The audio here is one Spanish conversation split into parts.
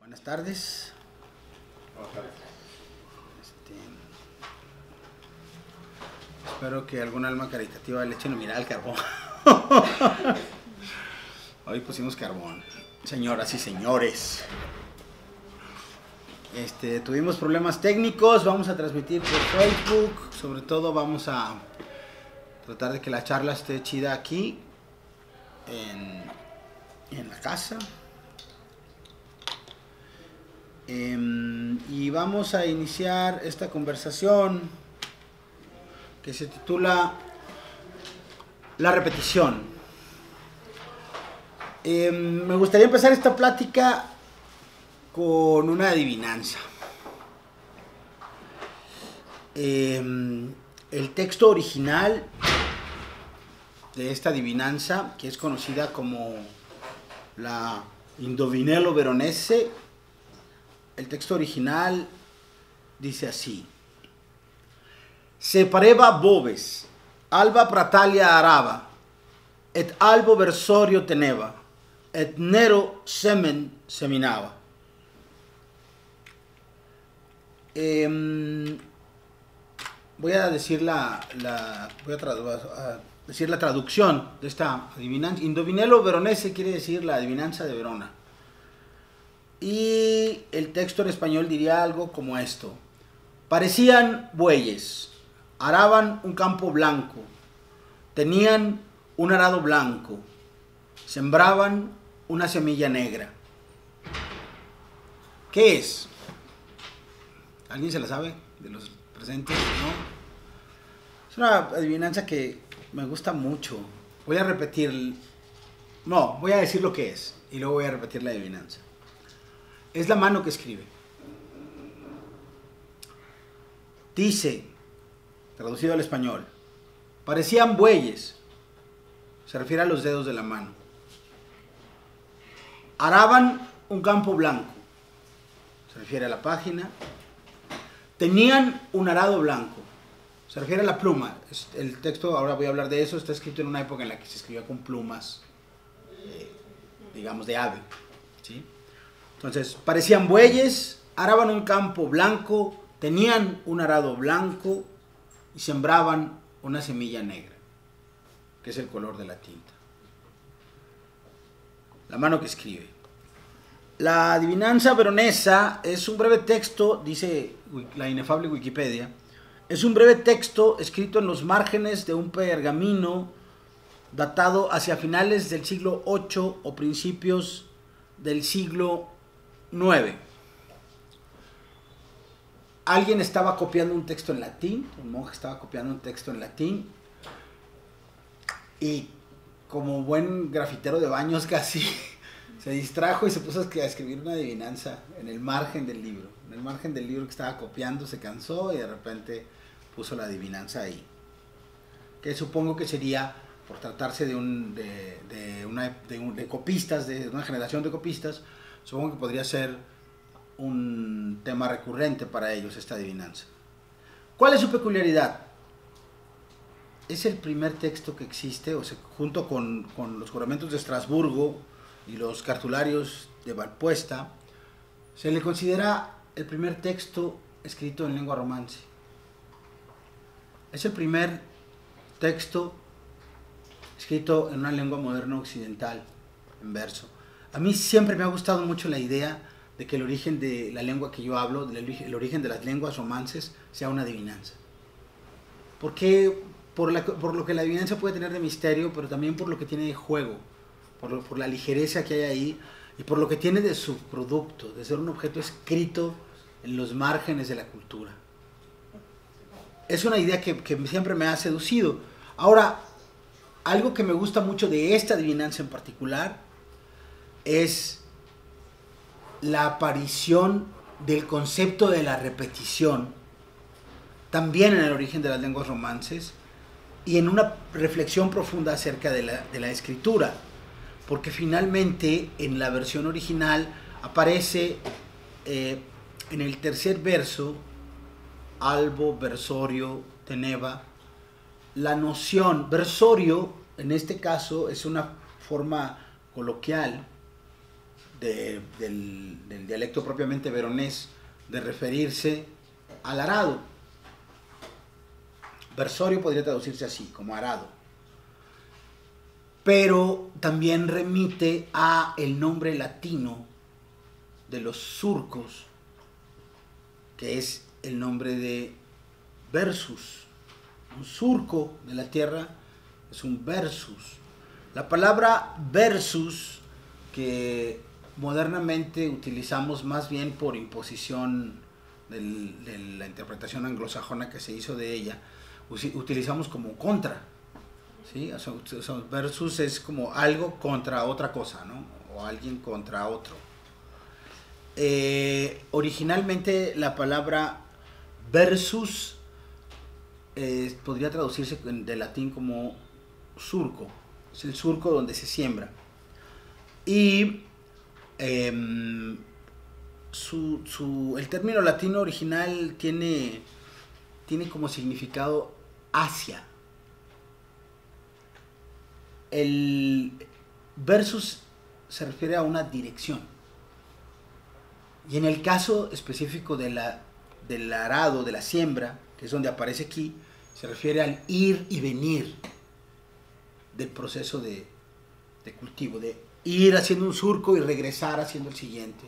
Buenas tardes. Espero que algún alma caritativa le echen mirar al carbón. Hoy pusimos carbón, señoras y señores. Tuvimos problemas técnicos, vamos a transmitir por Facebook. Sobre todo vamos a tratar de que la charla esté chida aquí en la casa. Y vamos a iniciar esta conversación que se titula La repetición. Me gustaría empezar esta plática con una adivinanza. El texto original de esta adivinanza, que es conocida como la Indovinello Veronese, el texto original dice así: Se pareva boves, alba pratalia araba, et albo versorio teneva, et nero semen seminava. Voy a decir decir la traducción de esta adivinanza. Indovinello Veronese quiere decir la adivinanza de Verona. Y el texto en español diría algo como esto: parecían bueyes, araban un campo blanco, tenían un arado blanco, sembraban una semilla negra. ¿Qué es? ¿Alguien se la sabe de los presentes? ¿No? Es una adivinanza que me gusta mucho. Voy a repetir, no, voy a decir lo que es y luego voy a repetir la adivinanza. Es la mano que escribe. Dice, traducido al español, parecían bueyes. Se refiere a los dedos de la mano. Araban un campo blanco. Se refiere a la página. Tenían un arado blanco. Se refiere a la pluma. El texto, ahora voy a hablar de eso, está escrito en una época en la que se escribía con plumas, digamos, de ave. ¿Sí? Entonces, parecían bueyes, araban un campo blanco, tenían un arado blanco y sembraban una semilla negra, que es el color de la tinta. La mano que escribe. La adivinanza veronesa es un breve texto, dice la inefable Wikipedia, es un breve texto escrito en los márgenes de un pergamino datado hacia finales del siglo VIII o principios del siglo IX. Alguien estaba copiando un texto en latín, un monje estaba copiando un texto en latín, y como buen grafitero de baños casi, se distrajo y se puso a escribir una adivinanza en el margen del libro. En el margen del libro que estaba copiando se cansó y de repente puso la adivinanza ahí. Que supongo que sería, por tratarse de copistas, de una generación de copistas, supongo que podría ser un tema recurrente para ellos esta adivinanza. ¿Cuál es su peculiaridad? Es el primer texto que existe, junto con los juramentos de Estrasburgo y los cartularios de Valpuesta, se le considera el primer texto escrito en lengua romance. Es el primer texto escrito en una lengua moderna occidental, en verso. A mí siempre me ha gustado mucho la idea de que el origen de la lengua que yo hablo, el origen de las lenguas romances, sea una adivinanza. Porque por lo que la adivinanza puede tener de misterio, pero también por lo que tiene de juego, por la ligereza que hay ahí, y por lo que tiene de subproducto, de ser un objeto escrito en los márgenes de la cultura. Es una idea que siempre me ha seducido. Ahora, algo que me gusta mucho de esta adivinanza en particular es la aparición del concepto de la repetición, también en el origen de las lenguas romances, y en una reflexión profunda acerca de la escritura, porque finalmente en la versión original aparece en el tercer verso, albo, versorio, teneva, la noción, versorio en este caso es una forma coloquial del dialecto propiamente veronés, de referirse al arado. Versorio podría traducirse así, como arado. Pero también remite a el nombre latino de los surcos, que es el nombre de versus. Un surco de la tierra es un versus. La palabra versus, que modernamente utilizamos más bien por imposición de la interpretación anglosajona que se hizo de ella, utilizamos como contra, ¿sí? O sea, versus es como algo contra otra cosa, ¿no? O alguien contra otro. Originalmente la palabra versus podría traducirse de latín como surco. Es el surco donde se siembra. Y el término latino original tiene como significado hacia. El versus se refiere a una dirección. Y en el caso específico del arado, de la siembra, que es donde aparece aquí, se refiere al ir y venir del proceso de cultivo, de ir haciendo un surco y regresar haciendo el siguiente,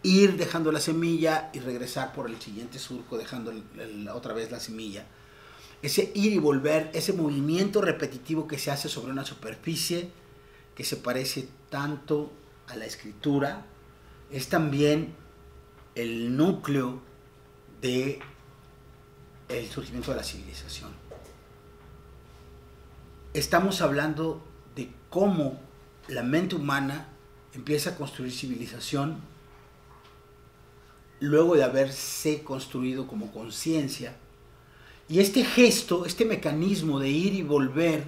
ir dejando la semilla y regresar por el siguiente surco dejando otra vez la semilla. Ese ir y volver, ese movimiento repetitivo que se hace sobre una superficie que se parece tanto a la escritura, es también el núcleo del surgimiento de la civilización. Estamos hablando de cómo la mente humana empieza a construir civilización luego de haberse construido como conciencia. Y este gesto, este mecanismo de ir y volver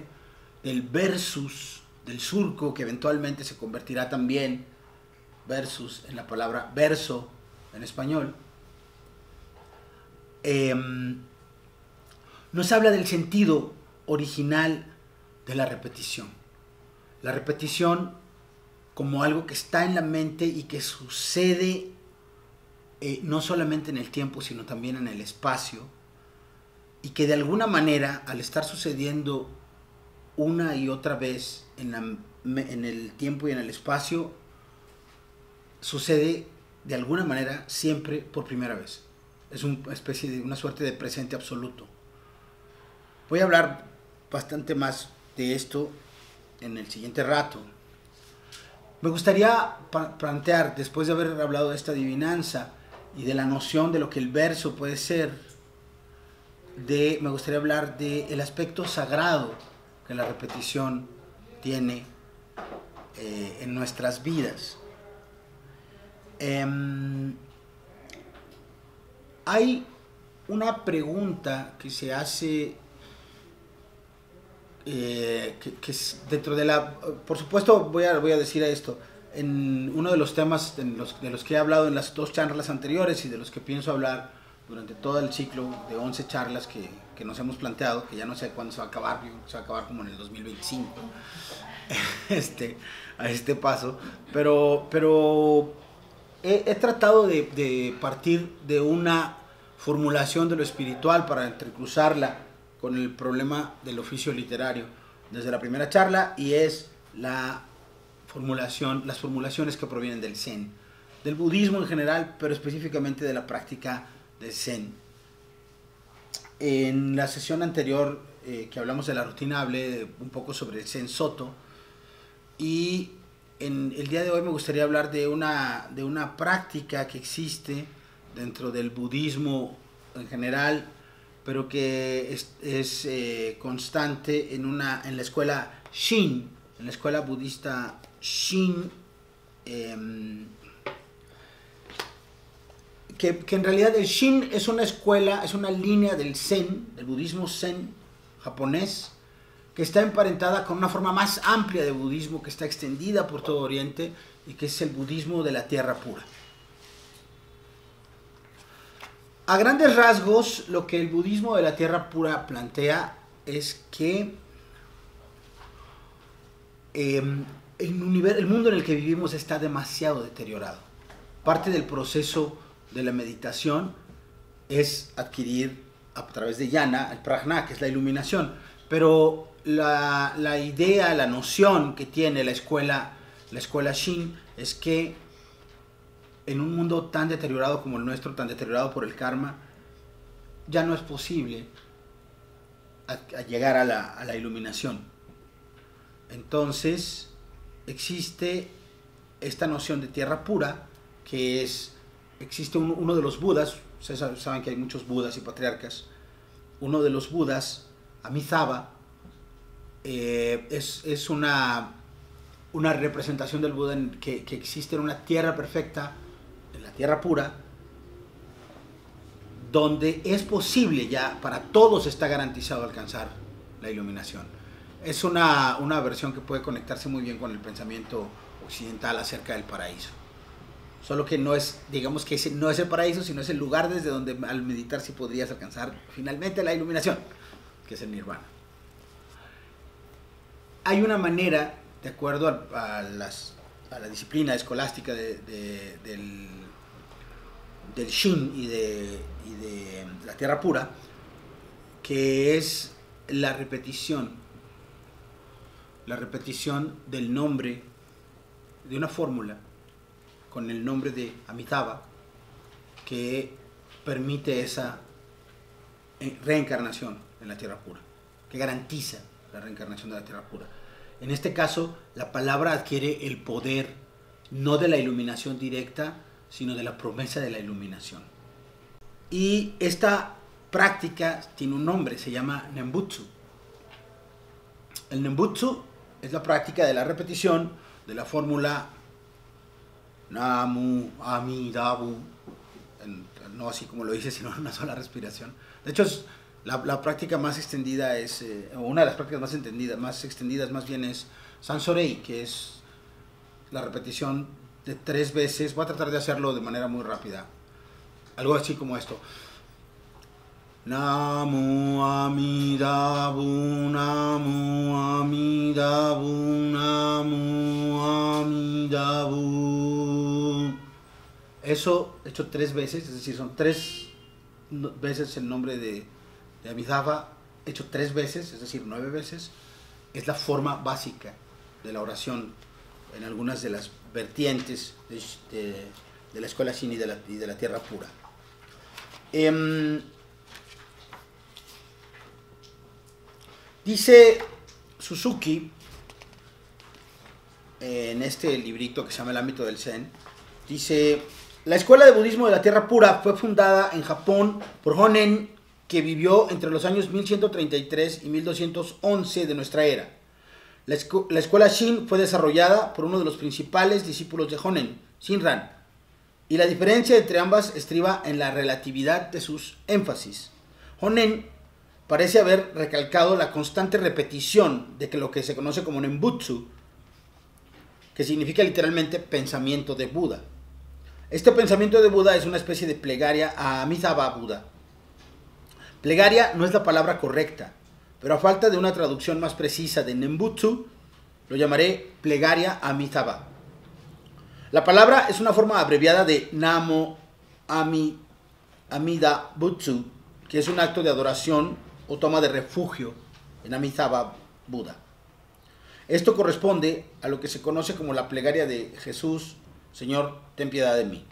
del versus, del surco, que eventualmente se convertirá también versus en la palabra verso en español, nos habla del sentido original de la repetición. La repetición como algo que está en la mente y que sucede no solamente en el tiempo, sino también en el espacio, y que de alguna manera, al estar sucediendo una y otra vez en el tiempo y en el espacio, sucede de alguna manera siempre por primera vez. Es una especie de una suerte de presente absoluto. Voy a hablar bastante más de esto en el siguiente rato. Me gustaría plantear, después de haber hablado de esta adivinanza y de la noción de lo que el verso puede ser, me gustaría hablar del aspecto sagrado que la repetición tiene en nuestras vidas. Hay una pregunta que se hace que es dentro de por supuesto voy a decir esto en uno de los temas de los que he hablado en las 2 charlas anteriores y de los que pienso hablar durante todo el ciclo de 11 charlas que nos hemos planteado, que ya no sé cuándo se va a acabar, se va a acabar como en el 2025 a este paso, pero he tratado de partir de una formulación de lo espiritual para entrecruzarla con el problema del oficio literario desde la primera charla, y es las formulaciones que provienen del Zen, del budismo en general, pero específicamente de la práctica del Zen. En la sesión anterior que hablamos de la rutina hablé un poco sobre el Zen Soto, y en el día de hoy me gustaría hablar de una práctica que existe dentro del budismo en general, pero que es constante en la escuela Shin, en la escuela budista Shin, que en realidad el Shin es una escuela, es una línea del Zen, del budismo Zen japonés, que está emparentada con una forma más amplia de budismo que está extendida por todo Oriente y que es el budismo de la tierra pura. A grandes rasgos, lo que el budismo de la tierra pura plantea es que el mundo en el que vivimos está demasiado deteriorado. Parte del proceso de la meditación es adquirir a través de jnana el prajna, que es la iluminación. Pero la idea, la noción que tiene la escuela Shin es que en un mundo tan deteriorado como el nuestro, tan deteriorado por el karma, ya no es posible a llegar a la iluminación. Entonces existe esta noción de tierra pura, que existe uno de los budas. Ustedes saben que hay muchos budas y patriarcas. Uno de los budas, Amitabha, es una representación del Buda en que existe en una tierra perfecta, en la tierra pura, donde es posible ya, para todos está garantizado alcanzar la iluminación. Es una versión que puede conectarse muy bien con el pensamiento occidental acerca del paraíso. Solo que no es, digamos que ese no es el paraíso, sino es el lugar desde donde al meditar sí podrías alcanzar finalmente la iluminación, que es el nirvana. Hay una manera, de acuerdo a la disciplina escolástica del Shin y de la tierra pura, que es la repetición del nombre de una fórmula con el nombre de Amitabha, que permite esa reencarnación en la tierra pura, que garantiza la reencarnación de la tierra pura. En este caso, la palabra adquiere el poder no de la iluminación directa, sino de la promesa de la iluminación. Y esta práctica tiene un nombre, se llama Nembutsu. El Nembutsu es la práctica de la repetición de la fórmula Namu Amidabu, no así como lo dice, sino en una sola respiración. De hecho, la práctica más extendida una de las prácticas más extendidas más bien es Sansorei, que es la repetición de 3 veces. Voy a tratar de hacerlo de manera muy rápida. Algo así como esto. Namu Amidabu, Namu Amidabu, Namu Amidabu. Eso hecho 3 veces, es decir, son 3 veces el nombre de Amitabha, hecho 3 veces, es decir, 9 veces. Es la forma básica de la oración en algunas de las vertientes de la escuela Shin y de la tierra pura. Dice Suzuki en este librito que se llama El ámbito del Zen, dice: la escuela de budismo de la tierra pura fue fundada en Japón por Honen, que vivió entre los años 1133 y 1211 de nuestra era. La escuela Shin fue desarrollada por uno de los principales discípulos de Honen, Shinran, y la diferencia entre ambas estriba en la relatividad de sus énfasis. Honen parece haber recalcado la constante repetición de lo que se conoce como Nembutsu, que significa literalmente pensamiento de Buda. Este pensamiento de Buda es una especie de plegaria a Amitabha Buda. Plegaria no es la palabra correcta, pero a falta de una traducción más precisa de Nembutsu, lo llamaré plegaria a Amitabha. La palabra es una forma abreviada de Namo Amida Butsu, que es un acto de adoración o toma de refugio en Amitabha Buda. Esto corresponde a lo que se conoce como la plegaria de Jesús, Señor, ten piedad de mí.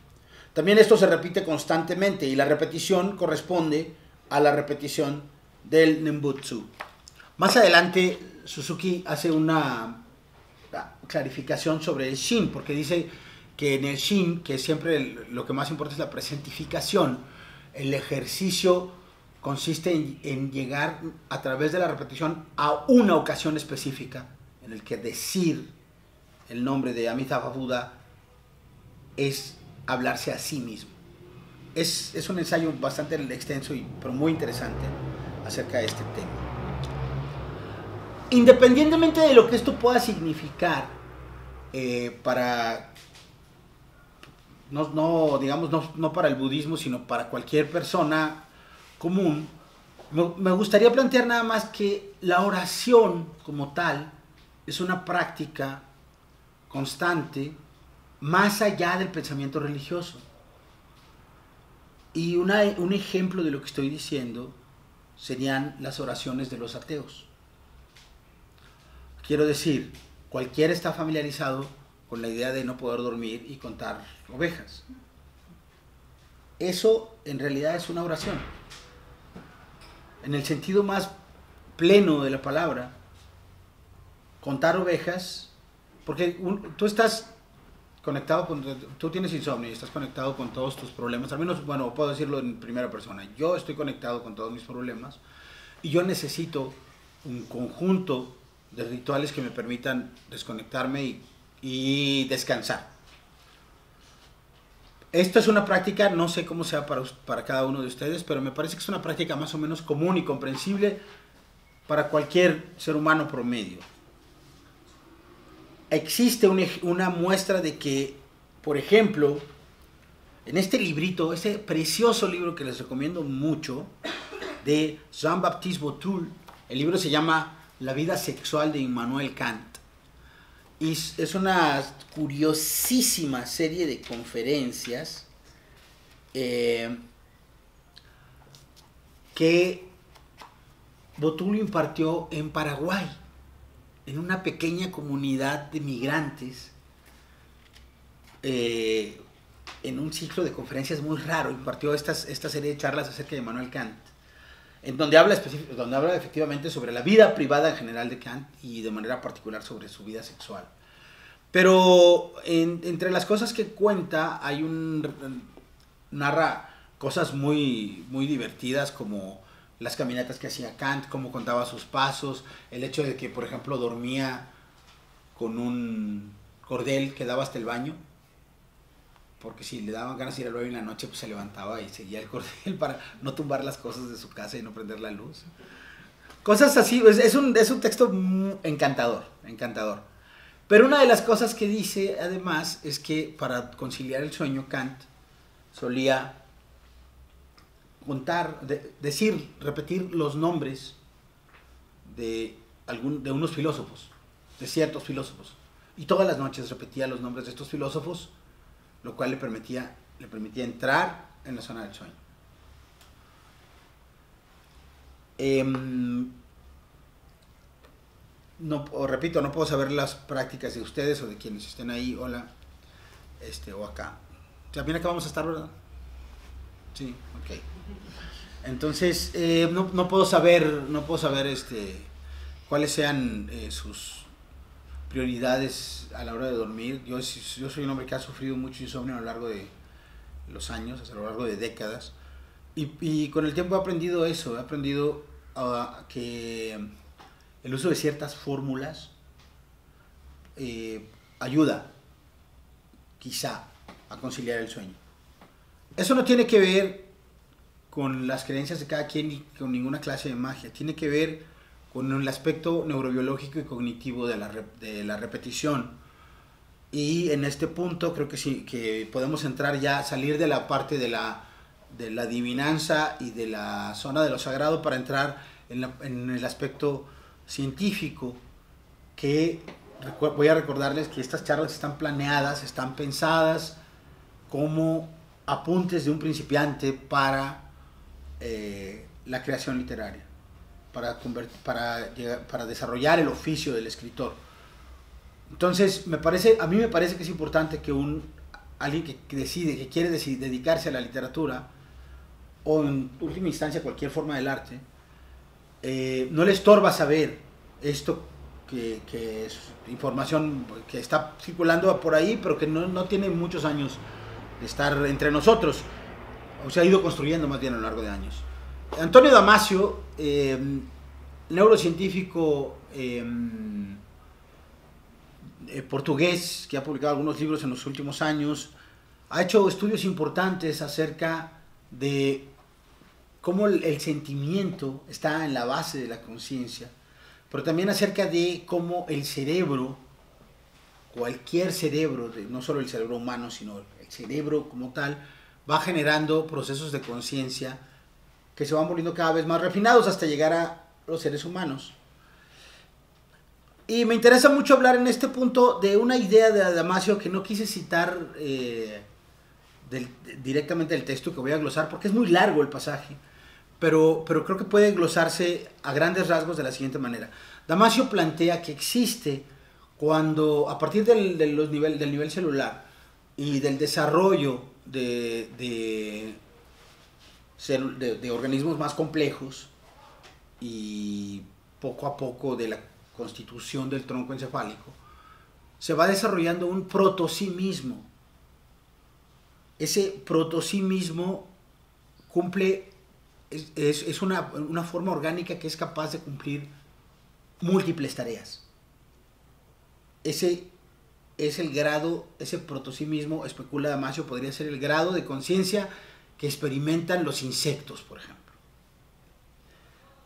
También esto se repite constantemente y la repetición corresponde a la repetición del Nembutsu. Más adelante Suzuki hace una clarificación sobre el Shin, porque dice que en el Shin, que siempre lo que más importa es la presentificación, el ejercicio consiste en llegar a través de la repetición a una ocasión específica en el que decir el nombre de Amitabha Buda es hablarse a sí mismo. Es un ensayo bastante extenso pero muy interesante acerca de este tema. Independientemente de lo que esto pueda significar para no para el budismo, sino para cualquier persona común, me gustaría plantear nada más que la oración como tal es una práctica constante más allá del pensamiento religioso. Y un ejemplo de lo que estoy diciendo serían las oraciones de los ateos. Quiero decir, cualquiera está familiarizado con la idea de no poder dormir y contar ovejas. Eso en realidad es una oración. En el sentido más pleno de la palabra, contar ovejas, porque tú estás conectado con, tú tienes insomnio y estás conectado con todos tus problemas, al menos, bueno, puedo decirlo en primera persona, yo estoy conectado con todos mis problemas y yo necesito un conjunto de rituales que me permitan desconectarme y descansar. Esto es una práctica, no sé cómo sea para cada uno de ustedes, pero me parece que es una práctica más o menos común y comprensible para cualquier ser humano promedio. Existe una muestra de que, por ejemplo, en este librito, este precioso libro que les recomiendo mucho, de Jean-Baptiste Boutelle, el libro se llama La vida sexual de Immanuel Kant. Y es una curiosísima serie de conferencias que Boutelle impartió en Paraguay, en una pequeña comunidad de migrantes, en un ciclo de conferencias muy raro. Impartió esta serie de charlas acerca de Immanuel Kant, en donde habla efectivamente sobre la vida privada en general de Kant y de manera particular sobre su vida sexual. Pero entre las cosas que cuenta hay narra cosas muy, muy divertidas, como las caminatas que hacía Kant, cómo contaba sus pasos, el hecho de que, por ejemplo, dormía con un cordel que daba hasta el baño, porque si le daban ganas de ir al baño en la noche, pues se levantaba y seguía el cordel para no tumbar las cosas de su casa y no prender la luz. Cosas así, es un texto encantador, encantador. Pero una de las cosas que dice, además, es que para conciliar el sueño, Kant solía contar, repetir los nombres de unos filósofos, de ciertos filósofos. Y todas las noches repetía los nombres de estos filósofos, lo cual le permitía entrar en la zona del sueño. Repito, no puedo saber las prácticas de ustedes o de quienes estén ahí, hola, o acá. También acá vamos a estar, ¿verdad? Sí, ok. Entonces, no puedo saber cuáles sean sus prioridades a la hora de dormir. Yo soy un hombre que ha sufrido mucho insomnio a lo largo de los años, a lo largo de décadas, y con el tiempo he aprendido eso, que el uso de ciertas fórmulas ayuda, quizá, a conciliar el sueño. Eso no tiene que ver con las creencias de cada quien ni con ninguna clase de magia. Tiene que ver con el aspecto neurobiológico y cognitivo de la repetición. Y en este punto creo que sí, que podemos entrar ya, salir de la parte de la adivinanza y de la zona de lo sagrado para entrar en el aspecto científico, que voy a recordarles que estas charlas están planeadas, están pensadas como apuntes de un principiante para la creación literaria, para desarrollar el oficio del escritor. Entonces, a mí me parece que es importante que alguien que decide, que quiere dedicarse a la literatura, o en última instancia cualquier forma del arte, no le estorba saber esto que es información que está circulando por ahí, pero que no tiene muchos años de estar entre nosotros, o se ha ido construyendo más bien a lo largo de años. Antonio Damasio, neurocientífico portugués, que ha publicado algunos libros en los últimos años, ha hecho estudios importantes acerca de cómo el sentimiento está en la base de la conciencia, pero también acerca de cómo el cerebro, cualquier cerebro, no solo el cerebro humano, sino el cerebro como tal, va generando procesos de conciencia que se van volviendo cada vez más refinados hasta llegar a los seres humanos. Y me interesa mucho hablar en este punto de una idea de Damasio que no quise citar directamente del texto que voy a glosar, porque es muy largo el pasaje, pero creo que puede glosarse a grandes rasgos de la siguiente manera. Damasio plantea que existe cuando, a partir del nivel celular y del desarrollo de organismos más complejos y poco a poco de la constitución del tronco encefálico, se va desarrollando un protosimismo. Ese protosimismo cumple, es una forma orgánica que es capaz de cumplir múltiples tareas. Ese es el grado, ese protosimismo, especula Damasio, podría ser el grado de conciencia que experimentan los insectos, por ejemplo,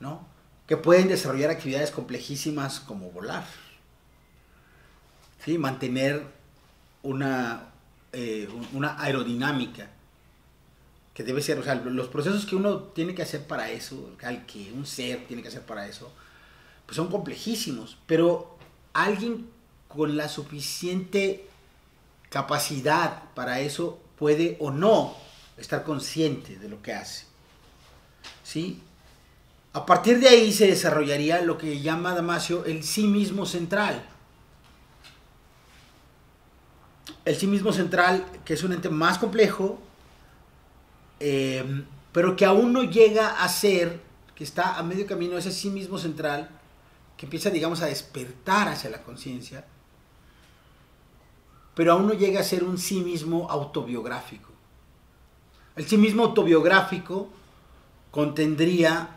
¿no? Que pueden desarrollar actividades complejísimas como volar, ¿sí? Mantener una aerodinámica que debe ser, o sea, los procesos que uno tiene que hacer para eso, que un ser tiene que hacer para eso, pues son complejísimos, pero alguien con la suficiente capacidad para eso puede o no estar consciente de lo que hace, ¿sí? A partir de ahí se desarrollaría lo que llama Damasio el sí mismo central. El sí mismo central, que es un ente más complejo, pero que aún no llega a ser, que está a medio camino, ese sí mismo central, que empieza, digamos, a despertar hacia la conciencia, pero aún no llega a ser un sí mismo autobiográfico. El sí mismo autobiográfico contendría,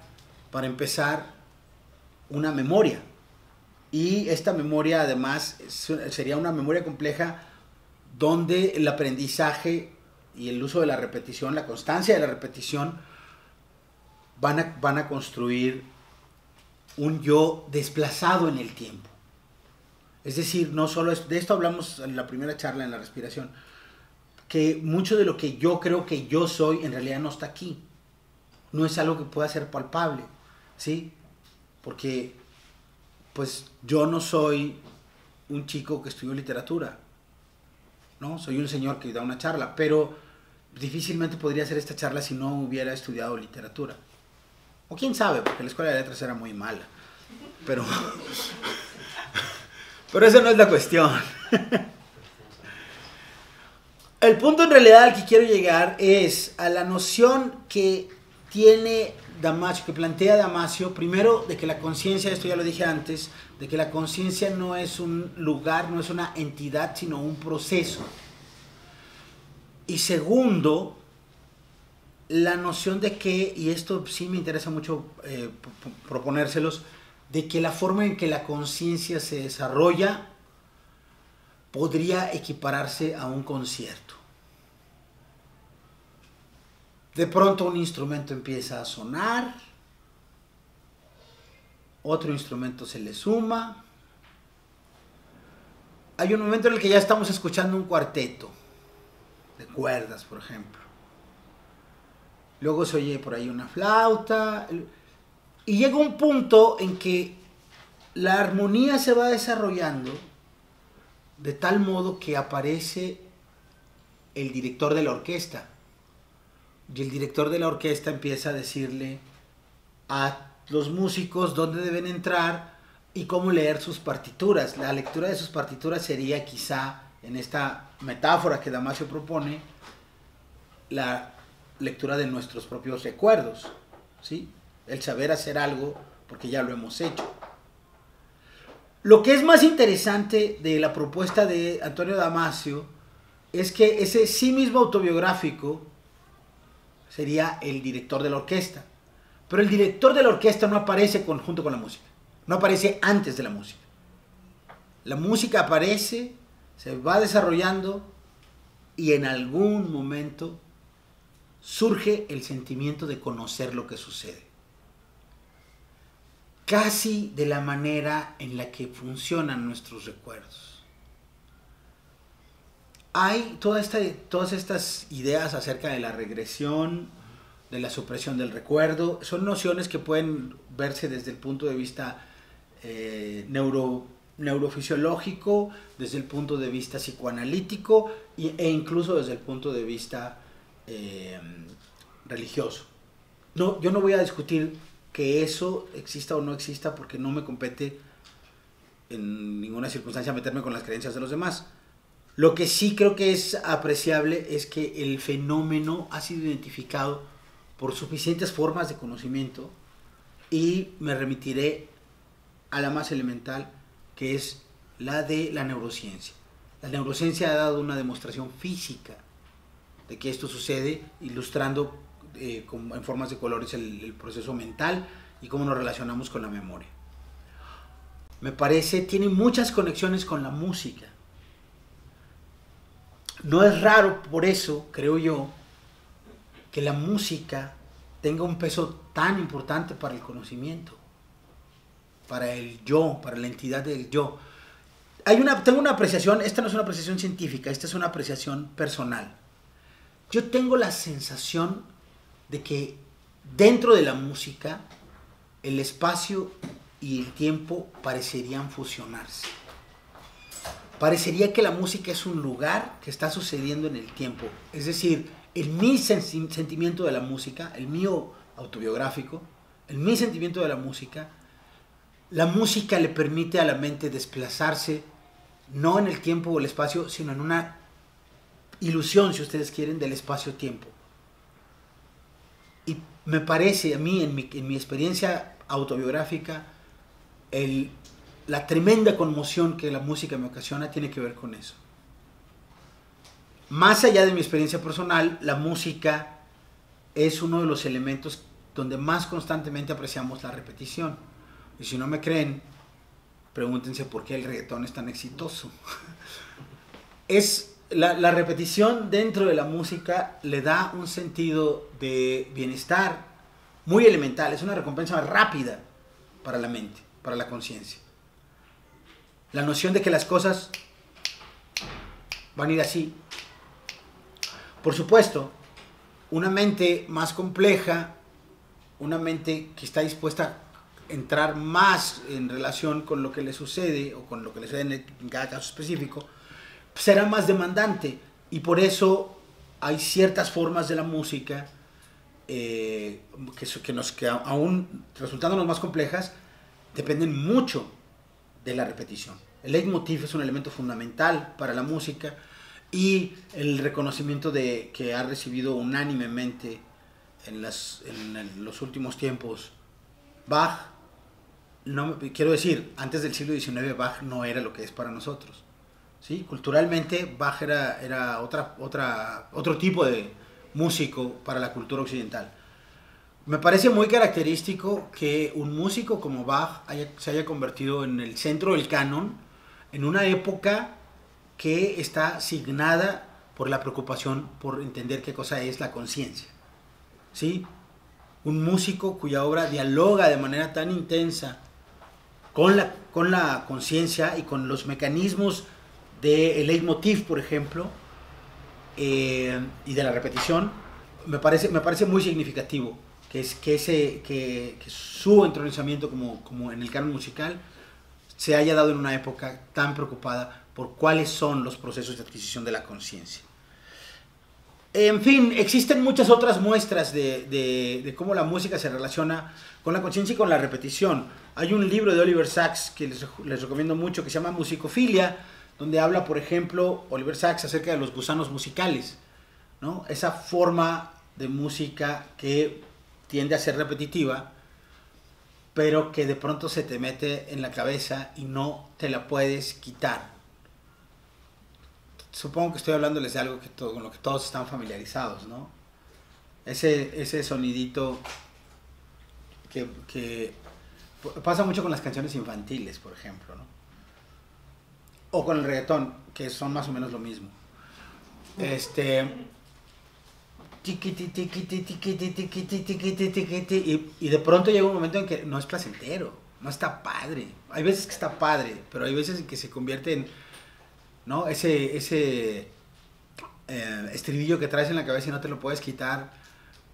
para empezar, una memoria. Y esta memoria, además, sería una memoria compleja donde el aprendizaje y el uso de la repetición, la constancia de la repetición, van a construir un yo desplazado en el tiempo. Es decir, no solo de esto hablamos en la primera charla en la respiración, que mucho de lo que yo creo que yo soy en realidad no está aquí. No es algo que pueda ser palpable, ¿sí? Porque pues yo no soy un chico que estudió literatura, ¿no? Soy un señor que da una charla, pero difícilmente podría hacer esta charla si no hubiera estudiado literatura. O quién sabe, porque la escuela de letras era muy mala. Pero esa no es la cuestión. El punto en realidad al que quiero llegar es a la noción que tiene Damasio, que plantea Damasio, primero de que la conciencia, esto ya lo dije antes, de que la conciencia no es un lugar, no es una entidad, sino un proceso. Y segundo, la noción de que, y esto sí me interesa mucho proponérselos, de que la forma en que la conciencia se desarrolla podría equipararse a un concierto. De pronto un instrumento empieza a sonar, otro instrumento se le suma. Hay un momento en el que ya estamos escuchando un cuarteto de cuerdas, por ejemplo. Luego se oye por ahí una flauta. Y llega un punto en que la armonía se va desarrollando de tal modo que aparece el director de la orquesta. Y el director de la orquesta empieza a decirle a los músicos dónde deben entrar y cómo leer sus partituras. La lectura de sus partituras sería quizá, en esta metáfora que Damasio propone, la lectura de nuestros propios recuerdos, ¿sí? El saber hacer algo porque ya lo hemos hecho. Lo que es más interesante de la propuesta de Antonio Damasio es que ese sí mismo autobiográfico sería el director de la orquesta. Pero el director de la orquesta no aparece junto con la música. No aparece antes de la música. La música aparece, se va desarrollando y en algún momento surge el sentimiento de conocer lo que sucede. Casi de la manera en la que funcionan nuestros recuerdos. Hay todas estas ideas acerca de la regresión, de la supresión del recuerdo. Son nociones que pueden verse desde el punto de vista neurofisiológico, desde el punto de vista psicoanalítico e incluso desde el punto de vista religioso. No, yo no voy a discutir que eso exista o no exista porque no me compete en ninguna circunstancia meterme con las creencias de los demás. Lo que sí creo que es apreciable es que el fenómeno ha sido identificado por suficientes formas de conocimiento y me remitiré a la más elemental, que es la de la neurociencia. La neurociencia ha dado una demostración física de que esto sucede, ilustrando en formas de colores el proceso mental y cómo nos relacionamos con la memoria. Me parece, tiene muchas conexiones con la música. No es raro, por eso, creo yo, que la música tenga un peso tan importante para el conocimiento, para el yo, para la entidad del yo. Tengo una apreciación, esta no es una apreciación científica, esta es una apreciación personal. Yo tengo la sensación de que dentro de la música el espacio y el tiempo parecerían fusionarse. Parecería que la música es un lugar que está sucediendo en el tiempo. Es decir, en mi sentimiento de la música, el mío autobiográfico, en mi sentimiento de la música le permite a la mente desplazarse no en el tiempo o el espacio, sino en una ilusión, si ustedes quieren, del espacio-tiempo. Y me parece a mí, en mi experiencia autobiográfica, la tremenda conmoción que la música me ocasiona tiene que ver con eso. Más allá de mi experiencia personal, la música es uno de los elementos donde más constantemente apreciamos la repetición. Y si no me creen, pregúntense por qué el reggaetón es tan exitoso. La repetición dentro de la música le da un sentido de bienestar muy elemental. Es una recompensa rápida para la mente, para la conciencia. La noción de que las cosas van a ir así. Por supuesto, una mente más compleja, una mente que está dispuesta a entrar más en relación con lo que le sucede o con lo que le sucede en cada caso específico, será más demandante, y por eso hay ciertas formas de la música que aún resultándonos más complejas, dependen mucho de la repetición. El leitmotiv es un elemento fundamental para la música, y el reconocimiento que ha recibido unánimemente en los últimos tiempos Bach, quiero decir, antes del siglo XIX Bach no era lo que es para nosotros, ¿sí? Culturalmente Bach era otro tipo de músico para la cultura occidental. Me parece muy característico que un músico como Bach se haya convertido en el centro del canon en una época que está signada por la preocupación por entender qué cosa es la conciencia, ¿sí? Un músico cuya obra dialoga de manera tan intensa con la conciencia y con los mecanismos del leitmotiv, por ejemplo, y de la repetición, me parece muy significativo que su entronizamiento como en el canon musical se haya dado en una época tan preocupada por cuáles son los procesos de adquisición de la conciencia. En fin, existen muchas otras muestras de cómo la música se relaciona con la conciencia y con la repetición. Hay un libro de Oliver Sacks que les recomiendo mucho, que se llama Musicofilia, donde habla, por ejemplo, Oliver Sacks acerca de los gusanos musicales, ¿no? Esa forma de música que tiende a ser repetitiva, pero que de pronto se te mete en la cabeza y no te la puedes quitar. Supongo que estoy hablándoles de algo con lo que todos están familiarizados, ¿no? Ese sonidito que pasa mucho con las canciones infantiles, por ejemplo, ¿no? O con el reggaetón, que son más o menos lo mismo. Y de pronto llega un momento en que no es placentero, no está padre. Hay veces que está padre, pero hay veces en que se convierte en, ¿no? Ese estribillo que traes en la cabeza y no te lo puedes quitar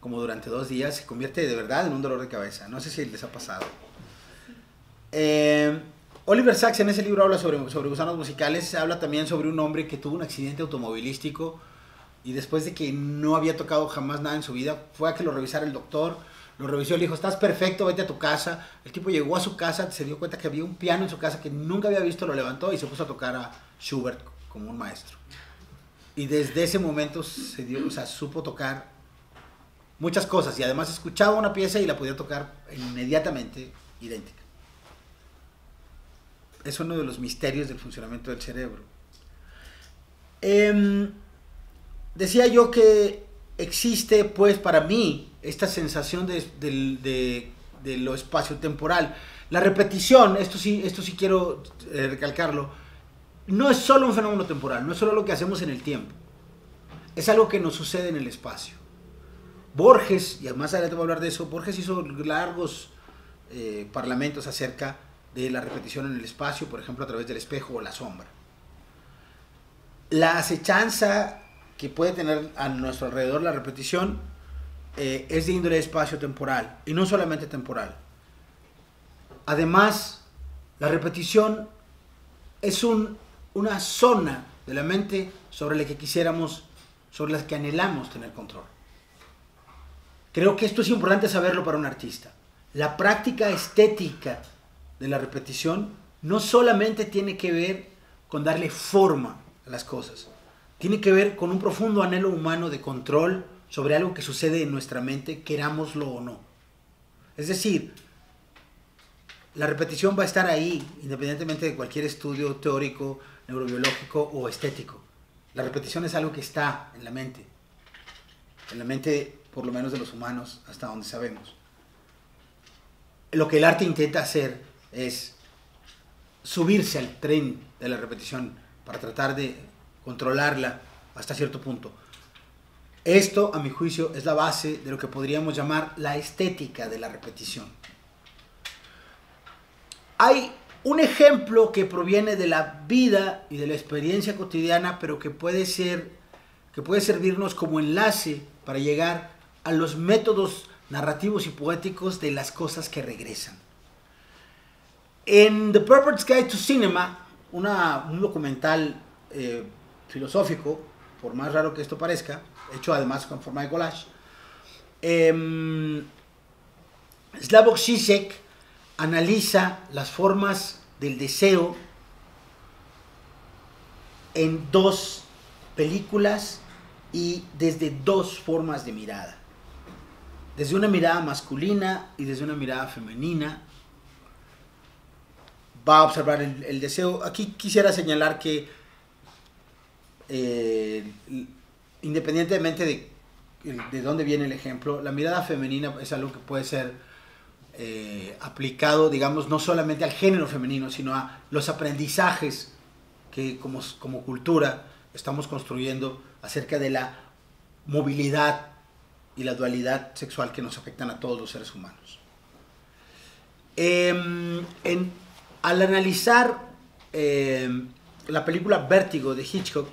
como durante 2 días, se convierte de verdad en un dolor de cabeza. No sé si les ha pasado. Oliver Sacks en ese libro habla sobre gusanos musicales, habla también sobre un hombre que tuvo un accidente automovilístico y después de que no había tocado jamás nada en su vida, fue a que lo revisara el doctor, lo revisó y le dijo, estás perfecto, vete a tu casa. El tipo llegó a su casa, se dio cuenta que había un piano en su casa que nunca había visto, lo levantó y se puso a tocar a Schubert como un maestro. Y desde ese momento se dio, o sea, supo tocar muchas cosas y además escuchaba una pieza y la podía tocar inmediatamente idéntica. Es uno de los misterios del funcionamiento del cerebro. Decía yo que existe, pues, para mí, esta sensación de lo espaciotemporal. La repetición, esto sí quiero recalcarlo, no es solo un fenómeno temporal, no es solo lo que hacemos en el tiempo, es algo que nos sucede en el espacio. Borges, y más adelante voy a hablar de eso, Borges hizo largos parlamentos acerca de la repetición en el espacio, por ejemplo, a través del espejo o la sombra. La acechanza que puede tener a nuestro alrededor la repetición es de índole espacio-temporal, y no solamente temporal. Además, la repetición es una zona de la mente sobre la que quisiéramos, sobre la que anhelamos tener control. Creo que esto es importante saberlo para un artista. La práctica estética de la repetición no solamente tiene que ver con darle forma a las cosas, tiene que ver con un profundo anhelo humano de control sobre algo que sucede en nuestra mente, querámoslo o no. Es decir, la repetición va a estar ahí, independientemente de cualquier estudio teórico, neurobiológico o estético. La repetición es algo que está en la mente por lo menos de los humanos, hasta donde sabemos. Lo que el arte intenta hacer es subirse al tren de la repetición para tratar de controlarla hasta cierto punto. Esto, a mi juicio, es la base de lo que podríamos llamar la estética de la repetición. Hay un ejemplo que proviene de la vida y de la experiencia cotidiana, pero que puede servirnos como enlace para llegar a los métodos narrativos y poéticos de las cosas que regresan. En The Pervert's Guide to Cinema, un documental filosófico, por más raro que esto parezca, hecho además con forma de collage, Slavoj Žižek analiza las formas del deseo en dos películas y desde dos formas de mirada. Desde una mirada masculina y desde una mirada femenina. Va a observar el deseo. Aquí quisiera señalar que independientemente de dónde viene el ejemplo, la mirada femenina es algo que puede ser aplicado, digamos, no solamente al género femenino, sino a los aprendizajes que como cultura estamos construyendo acerca de la movilidad y la dualidad sexual que nos afectan a todos los seres humanos. Al analizar la película Vértigo de Hitchcock,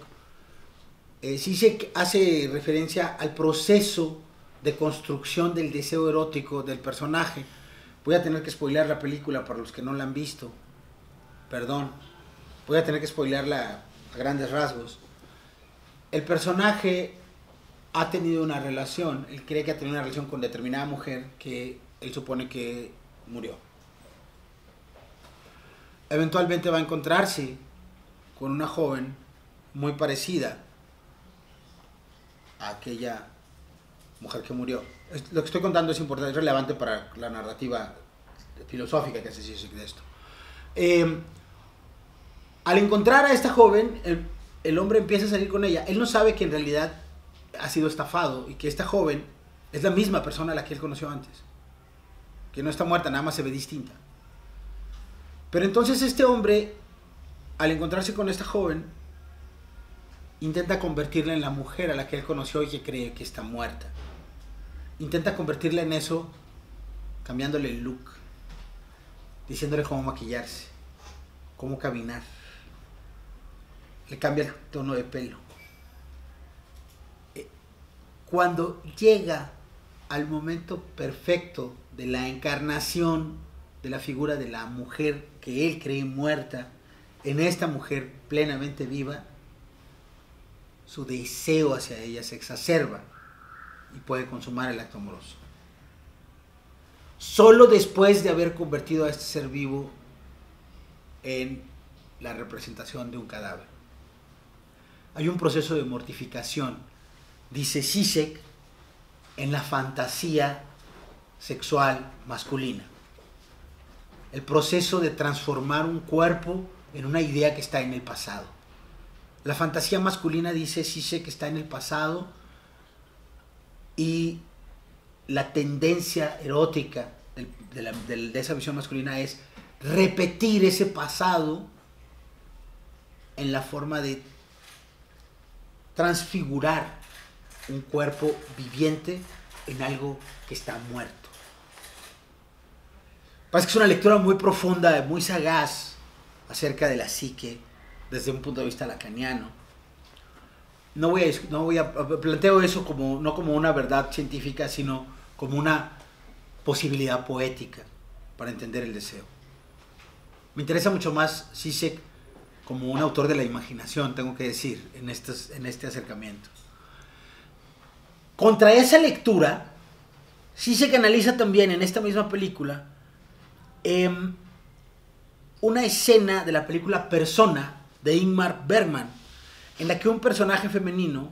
Žižek hace referencia al proceso de construcción del deseo erótico del personaje. Voy a tener que spoilear la película para los que no la han visto. Perdón. Voy a tener que spoilearla a grandes rasgos. El personaje ha tenido una relación, él cree que ha tenido una relación con determinada mujer que él supone que murió. Eventualmente va a encontrarse con una joven muy parecida a aquella mujer que murió. Lo que estoy contando es importante, es relevante para la narrativa filosófica que hace Žižek de esto. Al encontrar a esta joven, el hombre empieza a salir con ella. Él no sabe que en realidad ha sido estafado y que esta joven es la misma persona a la que él conoció antes, que no está muerta, nada más se ve distinta. Pero entonces este hombre, al encontrarse con esta joven, intenta convertirla en la mujer a la que él conoció y que cree que está muerta. Intenta convertirla en eso, cambiándole el look, diciéndole cómo maquillarse, cómo caminar. Le cambia el tono de pelo. Cuando llega al momento perfecto de la encarnación de la figura de la mujer que él cree muerta, en esta mujer plenamente viva, su deseo hacia ella se exacerba y puede consumar el acto amoroso. Solo después de haber convertido a este ser vivo en la representación de un cadáver. Hay un proceso de mortificación, dice Zizek, en la fantasía sexual masculina. El proceso de transformar un cuerpo en una idea que está en el pasado. La fantasía masculina, dice Zizek, que está en el pasado, y la tendencia erótica de esa visión masculina es repetir ese pasado en la forma de transfigurar un cuerpo viviente en algo que está muerto. Parece que es una lectura muy profunda, muy sagaz acerca de la psique desde un punto de vista lacaniano. No voy a planteo eso como, no como una verdad científica, sino como una posibilidad poética para entender el deseo. Me interesa mucho más Zizek como un autor de la imaginación, tengo que decir, en este acercamiento. Contra esa lectura, Zizek analiza también en esta misma película una escena de la película Persona de Ingmar Bergman, en la que un personaje femenino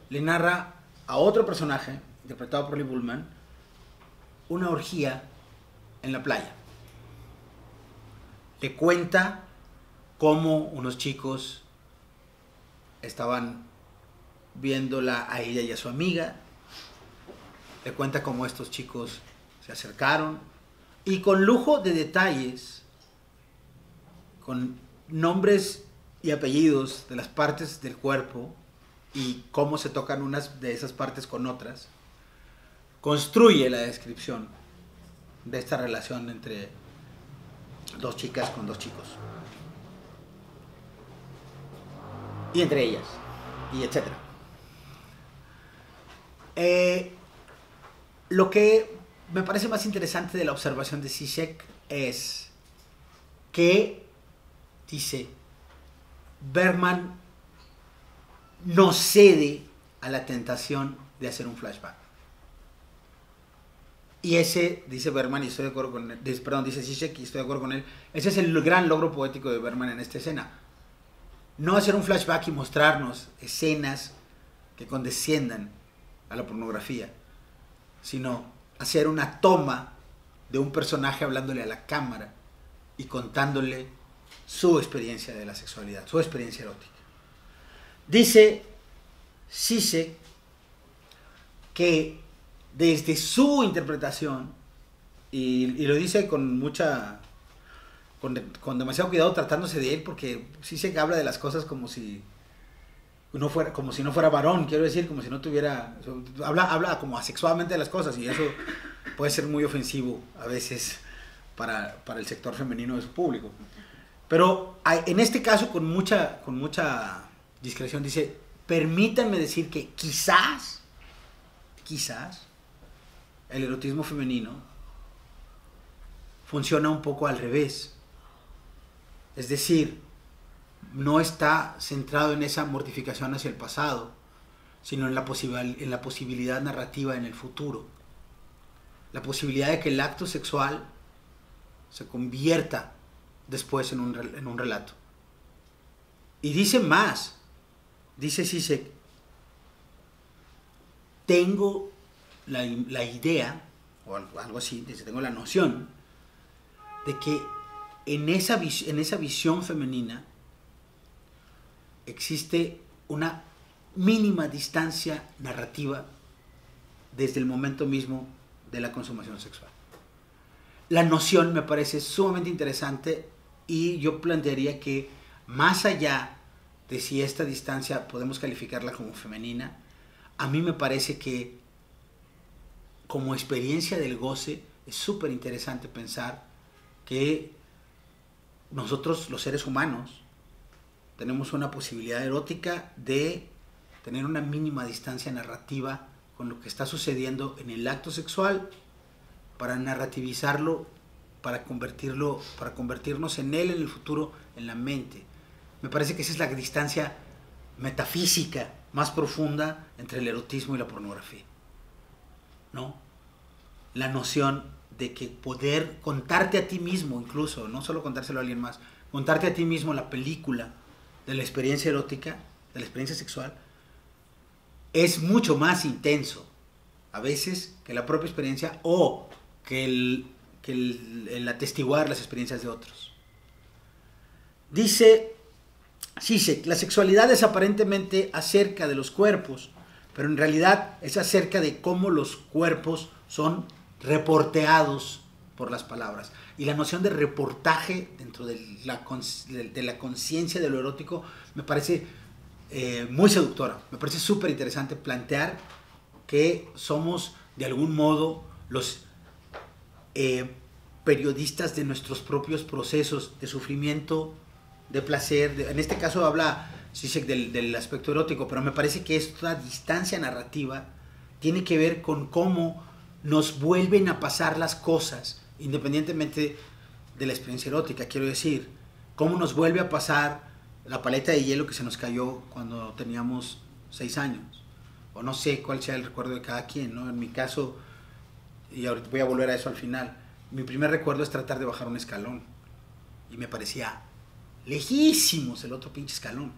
le narra a otro personaje, interpretado por Lee Bullman, una orgía en la playa. Le cuenta cómo unos chicos estaban viéndola a ella y a su amiga. Le cuenta cómo estos chicos se acercaron y con lujo de detalles, con nombres y apellidos de las partes del cuerpo y cómo se tocan unas de esas partes con otras, construye la descripción de esta relación entre dos chicas con dos chicos. Y entre ellas, y etcétera. Lo que me parece más interesante de la observación de Zizek es que, dice, Bergman no cede a la tentación de hacer un flashback. Y ese, dice Bergman, y estoy de acuerdo con él, dice Zizek, y estoy de acuerdo con él, ese es el gran logro poético de Bergman en esta escena. No hacer un flashback y mostrarnos escenas que condesciendan a la pornografía, sino hacer una toma de un personaje hablándole a la cámara y contándole su experiencia de la sexualidad, su experiencia erótica. Dice Zizek que desde su interpretación, y lo dice con demasiado cuidado, tratándose de él, porque Zizek habla de las cosas como si no fuera varón, quiero decir, como si no tuviera, habla como asexuadamente de las cosas, y eso puede ser muy ofensivo a veces para el sector femenino de su público. Pero en este caso, con mucha discreción, dice: permítanme decir que quizás el erotismo femenino funciona un poco al revés. Es decir, no está centrado en esa mortificación hacia el pasado, sino en la posibilidad narrativa en el futuro. La posibilidad de que el acto sexual se convierta después en un relato. Y dice más, dice Zizek: tengo la idea, o algo así, dice, tengo la noción de que en esa visión femenina existe una mínima distancia narrativa desde el momento mismo de la consumación sexual. La noción me parece sumamente interesante, y yo plantearía que, más allá de si esta distancia podemos calificarla como femenina, a mí me parece que como experiencia del goce es súper interesante pensar que nosotros, los seres humanos, tenemos una posibilidad erótica de tener una mínima distancia narrativa con lo que está sucediendo en el acto sexual, para narrativizarlo para convertirnos en él en el futuro, en la mente. Me parece que esa es la distancia metafísica más profunda entre el erotismo y la pornografía, ¿no? La noción de que poder contarte a ti mismo, incluso, no solo contárselo a alguien más, contarte a ti mismo la película de la experiencia erótica, de la experiencia sexual, es mucho más intenso a veces que la propia experiencia o que el atestiguar las experiencias de otros. Dice Zizek, la sexualidad es aparentemente acerca de los cuerpos, pero en realidad es acerca de cómo los cuerpos son reporteados por las palabras. Y la noción de reportaje dentro de la conciencia de lo erótico me parece muy seductora. Me parece súper interesante plantear que somos de algún modo los periodistas de nuestros propios procesos de sufrimiento, de placer. En este caso habla Zizek del aspecto erótico, pero me parece que esta distancia narrativa tiene que ver con cómo nos vuelven a pasar las cosas, independientemente de la experiencia erótica, quiero decir, cómo nos vuelve a pasar la paleta de hielo que se nos cayó cuando teníamos 6 años, o no sé cuál sea el recuerdo de cada quien, ¿no? En mi caso, y ahorita voy a volver a eso al final, mi primer recuerdo es tratar de bajar un escalón, y me parecía lejísimos el otro pinche escalón.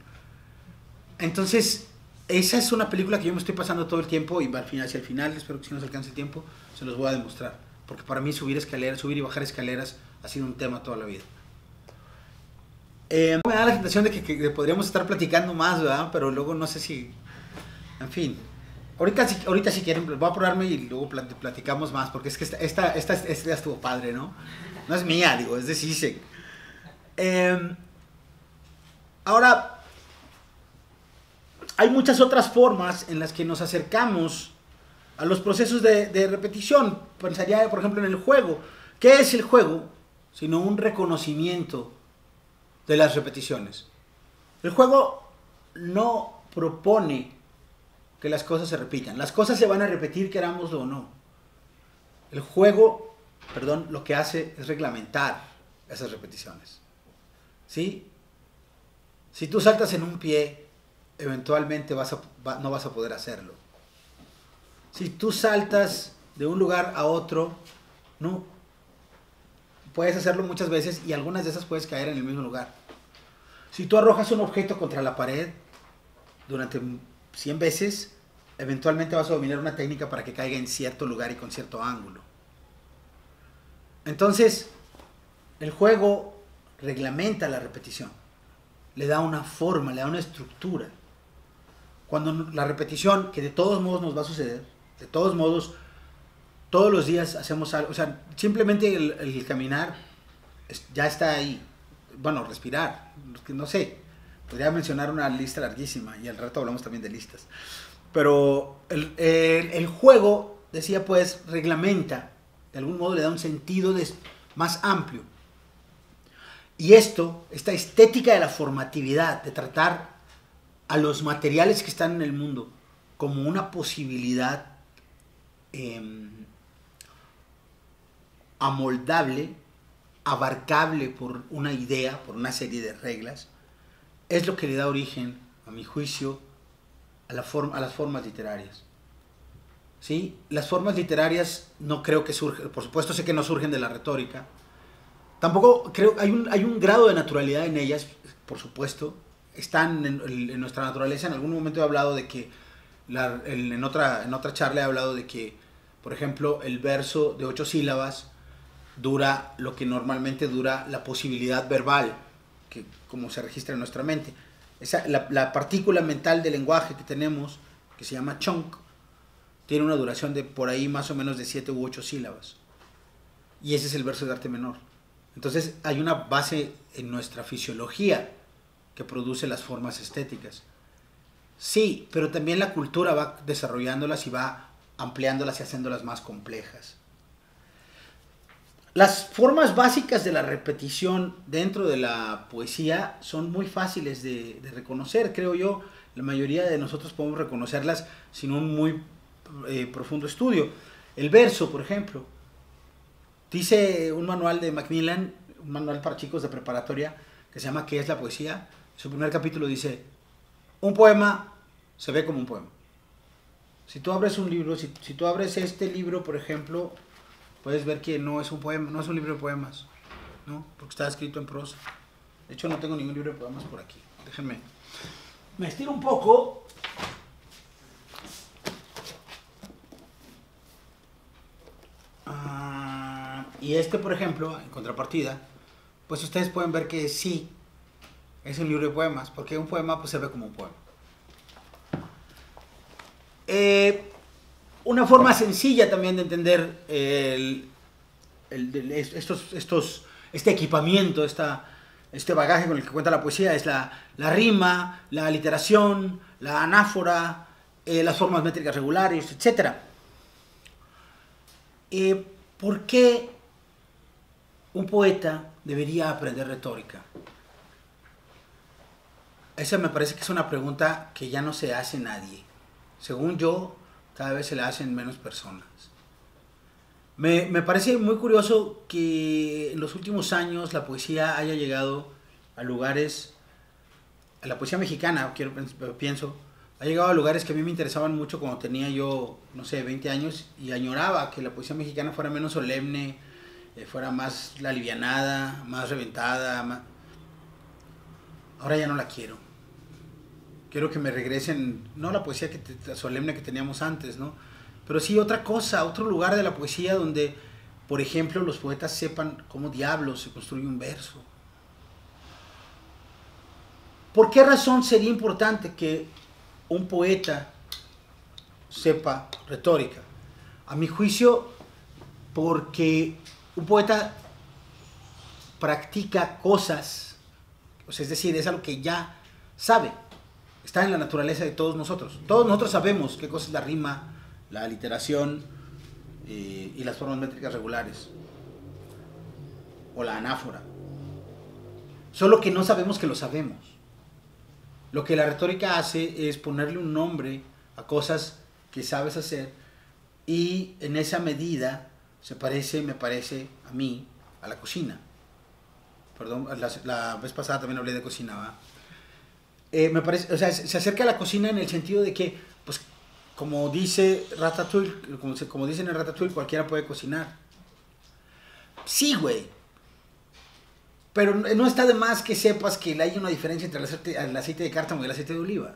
Entonces, esa es una película que yo me estoy pasando todo el tiempo, y hacia el final, espero que si nos alcance el tiempo, se los voy a demostrar, porque para mí subir y bajar escaleras ha sido un tema toda la vida. Me da la sensación de que podríamos estar platicando más, ¿verdad? Pero luego no sé si... En fin. Ahorita si quieren, voy a apurarme y luego platicamos más, porque es que esta ya estuvo padre, ¿no? No es mía, digo, es de Zizek. Ahora, hay muchas otras formas en las que nos acercamos a los procesos de repetición. Pensaría, por ejemplo, en el juego. ¿Qué es el juego? Sino un reconocimiento de las repeticiones. El juego no propone que las cosas se repitan. Las cosas se van a repetir, querámoslo o no. El juego, lo que hace es reglamentar esas repeticiones. ¿Sí? Si tú saltas en un pie, eventualmente no vas a poder hacerlo. Si tú saltas de un lugar a otro, no puedes hacerlo muchas veces y algunas de esas puedes caer en el mismo lugar. Si tú arrojas un objeto contra la pared durante 100 veces, eventualmente vas a dominar una técnica para que caiga en cierto lugar y con cierto ángulo. Entonces, el juego reglamenta la repetición, le da una forma, le da una estructura. Cuando la repetición, que de todos modos nos va a suceder, de todos modos, todos los días hacemos algo, o sea, simplemente el caminar ya está ahí. Bueno, respirar, no sé, podría mencionar una lista larguísima y al rato hablamos también de listas. Pero el juego, decía pues, reglamenta, de algún modo le da un sentido más amplio. Y esta estética de la formatividad, de tratar a los materiales que están en el mundo como una posibilidad amoldable, abarcable por una idea, por una serie de reglas, es lo que le da origen, a mi juicio, a las formas literarias. ¿Sí? Las formas literarias no creo que surgen, por supuesto sé que no surgen de la retórica, tampoco creo, hay un grado de naturalidad en ellas, por supuesto, están en nuestra naturaleza. En algún momento he hablado de que, en otra charla he hablado de que, por ejemplo, el verso de 8 sílabas dura lo que normalmente dura la posibilidad verbal, que como se registra en nuestra mente. La partícula mental del lenguaje que tenemos, que se llama chunk, tiene una duración de por ahí más o menos de 7 u 8 sílabas. Y ese es el verso de arte menor. Entonces hay una base en nuestra fisiología que produce las formas estéticas. Sí, pero también la cultura va desarrollándolas y va ampliándolas y haciéndolas más complejas. Las formas básicas de la repetición dentro de la poesía son muy fáciles de reconocer, creo yo. La mayoría de nosotros podemos reconocerlas sin un muy profundo estudio. El verso, por ejemplo, Dice un manual de Macmillan, un manual para chicos de preparatoria, que se llama ¿Qué es la poesía? Su primer capítulo dice, un poema se ve como un poema. Si tú abres un libro, si tú abres este libro, por ejemplo, puedes ver que no es un poema, no es un libro de poemas, ¿no? Porque está escrito en prosa. De hecho, no tengo ningún libro de poemas por aquí. Déjenme. Me estiro un poco. Y este, por ejemplo, en contrapartida, pues ustedes pueden ver que sí, es un libro de poemas, porque un poema pues se ve como un poema. Una forma sencilla también de entender este equipamiento, este bagaje con el que cuenta la poesía es la rima, la aliteración, la anáfora, las formas métricas regulares, etc. ¿Por qué un poeta debería aprender retórica? Esa me parece que es una pregunta que ya no se hace nadie. Según yo, cada vez se la hacen menos personas. Me parece muy curioso que en los últimos años la poesía haya llegado a lugares, a la poesía mexicana, pienso, ha llegado a lugares que a mí me interesaban mucho cuando tenía yo, no sé, 20 años y añoraba que la poesía mexicana fuera menos solemne, fuera más alivianada, más reventada. Ahora ya no la quiero. Quiero que me regresen, no la poesía solemne que teníamos antes, ¿no? Pero sí otra cosa, otro lugar de la poesía donde, por ejemplo, los poetas sepan cómo diablos se construye un verso. ¿Por qué razón sería importante que un poeta sepa retórica? A mi juicio, porque un poeta practica cosas, o sea, es decir, es algo que ya sabe, está en la naturaleza de todos nosotros. Todos nosotros sabemos qué cosa es la rima, la aliteración y las formas métricas regulares, o la anáfora. Solo que no sabemos que lo sabemos. Lo que la retórica hace es ponerle un nombre a cosas que sabes hacer y en esa medida se parece, me parece, a mí, a la cocina. Perdón, la vez pasada también hablé de cocina, ¿va? Me parece, o sea, se acerca a la cocina en el sentido de que, pues, como dice Ratatouille, como dicen en Ratatouille, cualquiera puede cocinar. Sí, güey. Pero no está de más que sepas que hay una diferencia entre el aceite de cártamo y el aceite de oliva,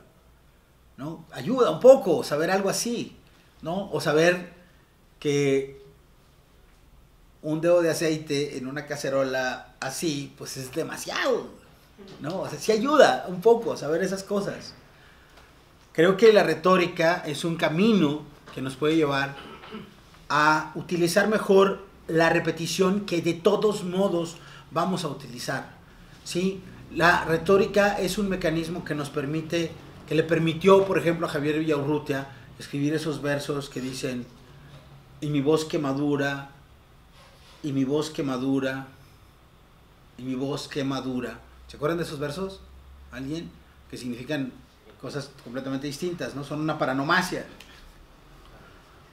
¿no? Ayuda un poco saber algo así, ¿no? O saber que un dedo de aceite en una cacerola así, pues es demasiado, ¿no? O sea, sí ayuda un poco saber esas cosas. Creo que la retórica es un camino que nos puede llevar a utilizar mejor la repetición que de todos modos vamos a utilizar, ¿sí? La retórica es un mecanismo que nos permite, que le permitió, por ejemplo, a Javier Villaurrutia escribir esos versos que dicen: y mi voz que madura, y mi voz que madura, y mi voz que madura. ¿Se acuerdan de esos versos? ¿Alguien? Que significan cosas completamente distintas, ¿no? Son una paranomasia.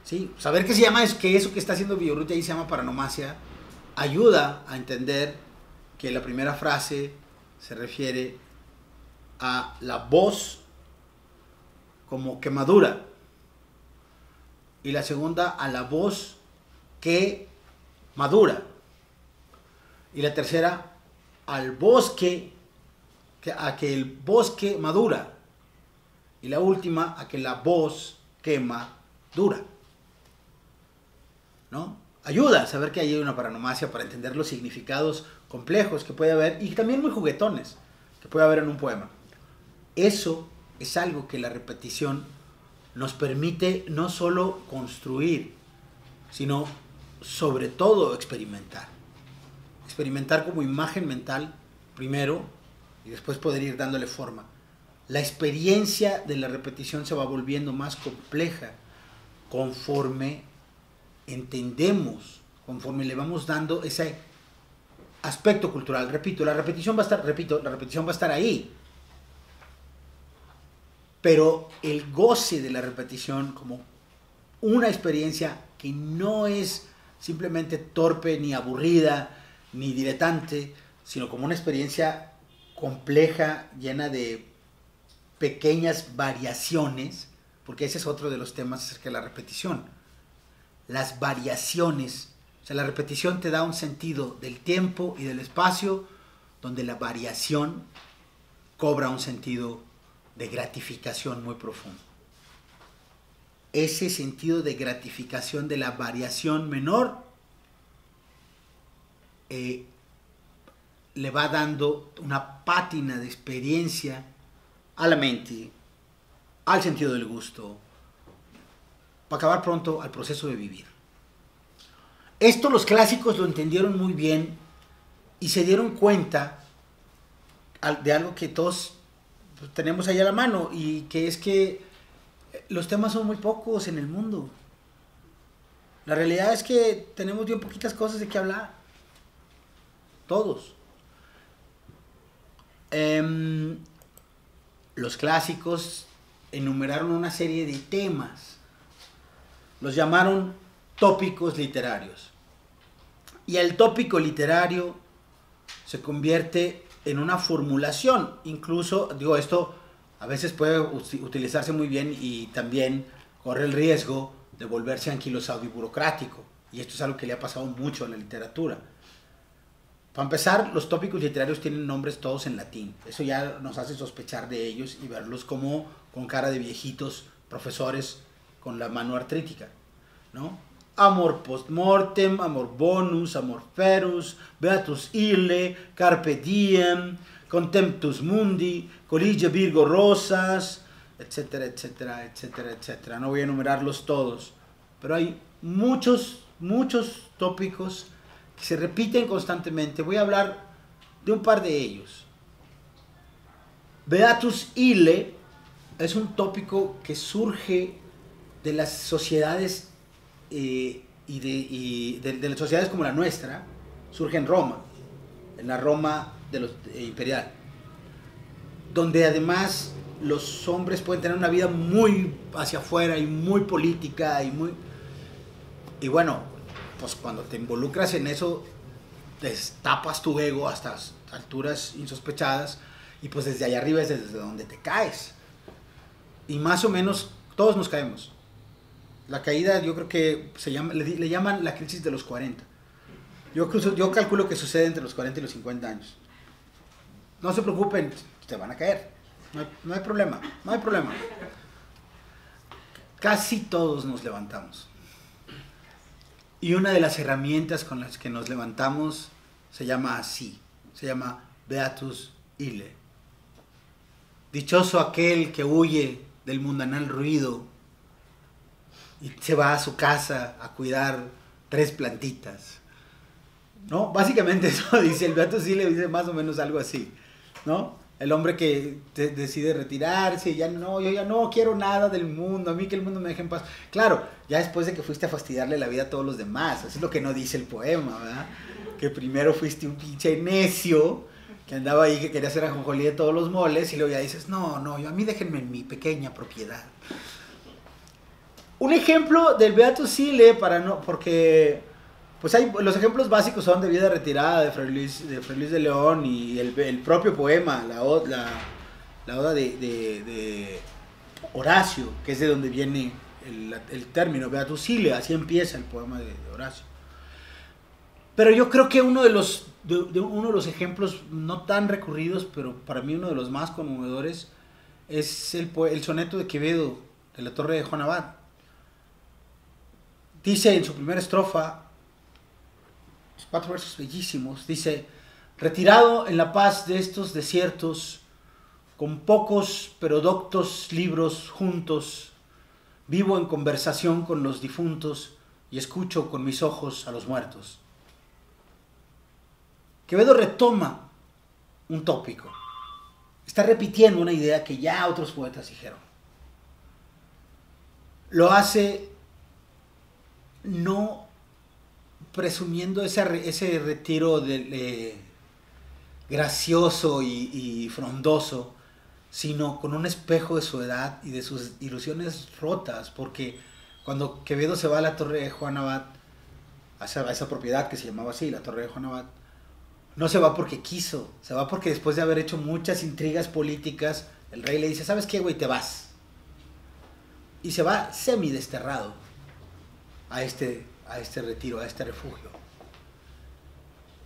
¿Sí? Saber que se llama que eso que está haciendo Villaurrutia ahí se llama paranomasia ayuda a entender que la primera frase se refiere a la voz como que madura y la segunda a la voz que madura y la tercera al bosque, a que el bosque madura y la última a que la voz quema dura, ¿no? Ayuda a saber que hay una paranomasia para entender los significados complejos que puede haber y también muy juguetones que puede haber en un poema. Eso es algo que la repetición nos permite no solo construir, sino sobre todo experimentar. Experimentar como imagen mental primero y después poder ir dándole forma. La experiencia de la repetición se va volviendo más compleja conforme entendemos, conforme le vamos dando ese aspecto cultural. Repito, la repetición va a estar ahí. Pero el goce de la repetición como una experiencia que no es simplemente torpe, ni aburrida, ni diletante, sino como una experiencia compleja, llena de pequeñas variaciones, porque ese es otro de los temas acerca de la repetición. Las variaciones, o sea, la repetición te da un sentido del tiempo y del espacio, donde la variación cobra un sentido de gratificación muy profundo. Ese sentido de gratificación de la variación menor le va dando una pátina de experiencia a la mente, al sentido del gusto, para acabar pronto al proceso de vivir. Esto los clásicos lo entendieron muy bien y se dieron cuenta de algo que todos tenemos ahí a la mano, y que es que los temas son muy pocos en el mundo. La realidad es que tenemos bien poquitas cosas de qué hablar. Todos. Los clásicos enumeraron una serie de temas. Los llamaron tópicos literarios. Y el tópico literario se convierte en una formulación. Incluso, digo, esto a veces puede utilizarse muy bien y también corre el riesgo de volverse anquilosado y burocrático. Y esto es algo que le ha pasado mucho a la literatura. Para empezar, los tópicos literarios tienen nombres todos en latín. Eso ya nos hace sospechar de ellos y verlos como con cara de viejitos profesores con la mano artrítica, ¿no? Amor postmortem, amor bonus, amor ferus, beatus ille, carpe diem, contemptus mundi, collige virgo rosas, etcétera, etcétera, etcétera, etcétera. No voy a enumerarlos todos, pero hay muchos tópicos que se repiten constantemente. Voy a hablar de un par de ellos. Beatus ille es un tópico que surge de las sociedades y de las sociedades como la nuestra. Surge en Roma, en la Roma imperial, donde además los hombres pueden tener una vida muy hacia afuera y muy política y bueno, pues cuando te involucras en eso destapas tu ego hasta alturas insospechadas, y pues desde allá arriba es desde donde te caes, y más o menos todos nos caemos. La caída, yo creo que le llaman la crisis de los 40. Yo calculo que sucede entre los 40 y los 50 años. No se preocupen, te van a caer. No hay problema, no hay problema. Casi todos nos levantamos. Y una de las herramientas con las que nos levantamos se llama así. Se llama Beatus ille. Dichoso aquel que huye del mundanal ruido y se va a su casa a cuidar 3 plantitas, ¿no? Básicamente eso dice el Beatus ille, dice más o menos algo así, ¿no? El hombre que decide retirarse, yo ya no quiero nada del mundo, a mí que el mundo me deje en paz. Claro, ya después de que fuiste a fastidiarle la vida a todos los demás, eso es lo que no dice el poema, ¿verdad? Que primero fuiste un pinche necio que andaba ahí, que quería hacer ajonjolí de todos los moles, y luego ya dices, no, a mí déjenme en mi pequeña propiedad. Un ejemplo del Beatus ille, porque pues los ejemplos básicos son de Vida retirada de Fray Luis de León, y el propio poema, la oda de Horacio, que es de donde viene el término Beatus ille, así empieza el poema de Horacio. Pero yo creo que uno de los ejemplos no tan recurridos, pero para mí uno de los más conmovedores, es el soneto de Quevedo, de la Torre de Juan Abad. Dice en su primera estrofa, 4 versos bellísimos, dice: retirado en la paz de estos desiertos, con pocos pero doctos libros juntos, vivo en conversación con los difuntos y escucho con mis ojos a los muertos. Quevedo retoma un tópico, está repitiendo una idea que ya otros poetas dijeron. Lo hace no presumiendo ese retiro gracioso y frondoso, sino con un espejo de su edad y de sus ilusiones rotas, porque cuando Quevedo se va a la Torre de Juan Abad, a esa propiedad que se llamaba así, la Torre de Juan Abad, no se va porque quiso, se va porque después de haber hecho muchas intrigas políticas, el rey le dice, ¿sabes qué, güey? Te vas. Y se va semidesterrado a este retiro, a este refugio.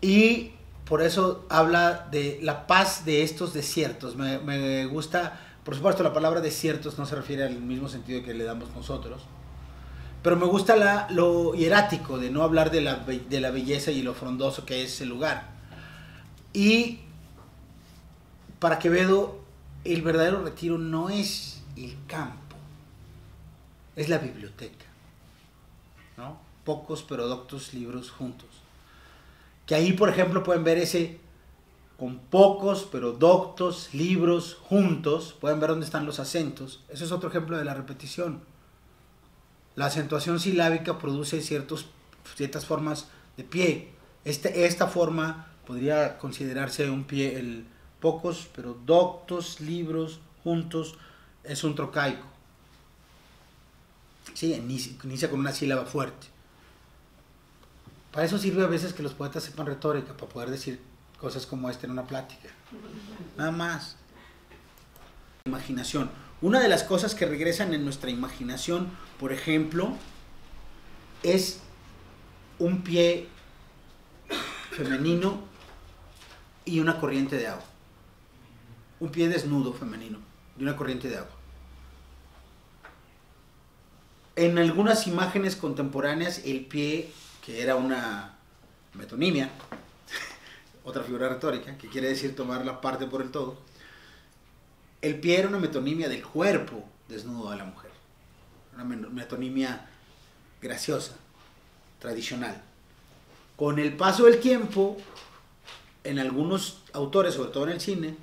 Y por eso habla de la paz de estos desiertos. Me gusta, por supuesto, la palabra desiertos no se refiere al mismo sentido que le damos nosotros, pero me gusta lo hierático de no hablar de la belleza y lo frondoso que es el lugar. Y para Quevedo, el verdadero retiro no es el campo, es la biblioteca, ¿no? Pocos pero doctos libros juntos. Que ahí, por ejemplo, pueden ver ese, con pocos pero doctos libros juntos, pueden ver dónde están los acentos. Eso es otro ejemplo de la repetición. La acentuación silábica produce ciertas formas de pie. Esta forma podría considerarse un pie, el pocos pero doctos libros juntos, es un trocaico. Sí, inicia con una sílaba fuerte. Para eso sirve a veces que los poetas sepan retórica, para poder decir cosas como esta en una plática. Nada más. Imaginación. Una de las cosas que regresan en nuestra imaginación, por ejemplo, es un pie femenino y una corriente de agua. Un pie desnudo femenino y una corriente de agua. En algunas imágenes contemporáneas, el pie, que era una metonimia, otra figura retórica, que quiere decir tomar la parte por el todo, el pie era una metonimia del cuerpo desnudo de la mujer. Una metonimia graciosa, tradicional. Con el paso del tiempo, en algunos autores, sobre todo en el cine,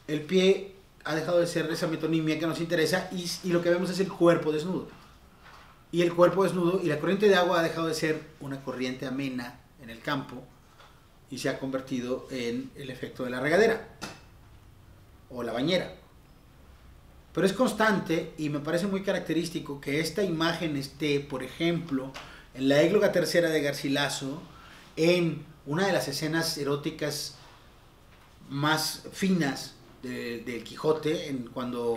el pie ha dejado de ser esa metonimia que nos interesa y lo que vemos es el cuerpo desnudo. Y el cuerpo desnudo y la corriente de agua ha dejado de ser una corriente amena en el campo y se ha convertido en el efecto de la regadera o la bañera. Pero es constante y me parece muy característico que esta imagen esté, por ejemplo, en la égloga tercera de Garcilaso, en una de las escenas eróticas más finas del Quijote, cuando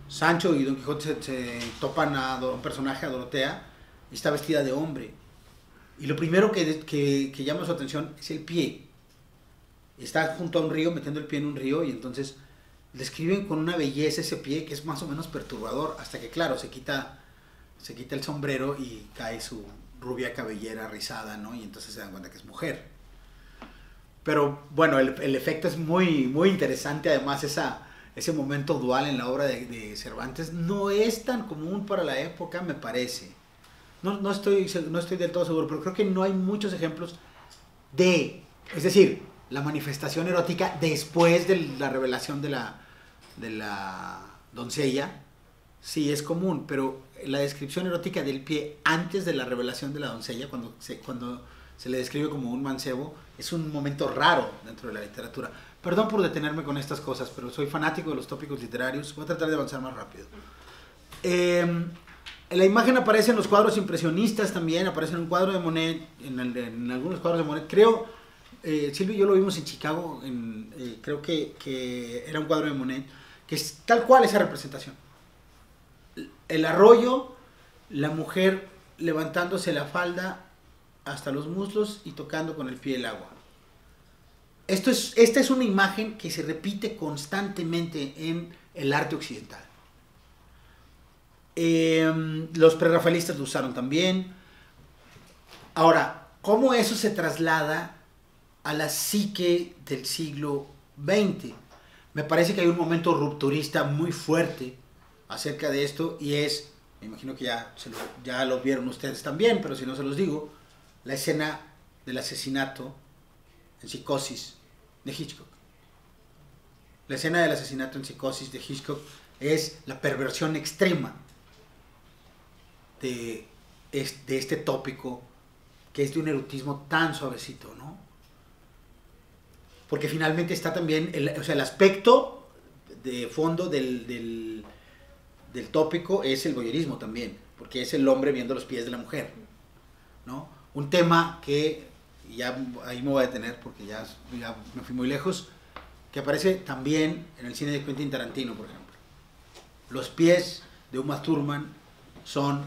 Sancho y Don Quijote se topan a un personaje, a Dorotea, y está vestida de hombre. Y lo primero que llama su atención es el pie. Está junto a un río, metiendo el pie en un río, y entonces describen con una belleza ese pie que es más o menos perturbador, hasta que, claro, se quita el sombrero y cae su rubia cabellera rizada, ¿no? Y entonces se dan cuenta que es mujer. Pero bueno, el efecto es muy, muy interesante. Además, ese momento dual en la obra de Cervantes no es tan común para la época, me parece. No estoy del todo seguro, pero creo que no hay muchos ejemplos es decir, la manifestación erótica después de la revelación de la doncella, sí es común, pero la descripción erótica del pie antes de la revelación de la doncella, cuando se le describe como un mancebo, es un momento raro dentro de la literatura. Perdón por detenerme con estas cosas, pero soy fanático de los tópicos literarios. Voy a tratar de avanzar más rápido. La imagen aparece en los cuadros impresionistas también, aparece en un cuadro de Monet, en algunos cuadros de Monet. Creo, Silvio y yo lo vimos en Chicago, creo que era un cuadro de Monet, que es tal cual esa representación. El arroyo, la mujer levantándose la falda hasta los muslos y tocando con el pie el agua. Esta es una imagen que se repite constantemente en el arte occidental. Los prerrafaelistas lo usaron también. Ahora, ¿cómo eso se traslada a la psique del siglo XX? Me parece que hay un momento rupturista muy fuerte acerca de esto y es, me imagino que ya lo vieron ustedes también, pero si no se los digo, la escena del asesinato en Psicosis de Hitchcock. La escena del asesinato en Psicosis de Hitchcock es la perversión extrema de este tópico que es de un erotismo tan suavecito, ¿no? Porque finalmente está también el aspecto de fondo del tópico es el voyeurismo también, porque es el hombre viendo los pies de la mujer, ¿no? Un tema que, ya ahí me voy a detener porque ya me fui muy lejos, que aparece también en el cine de Quentin Tarantino, por ejemplo. Los pies de Uma Thurman son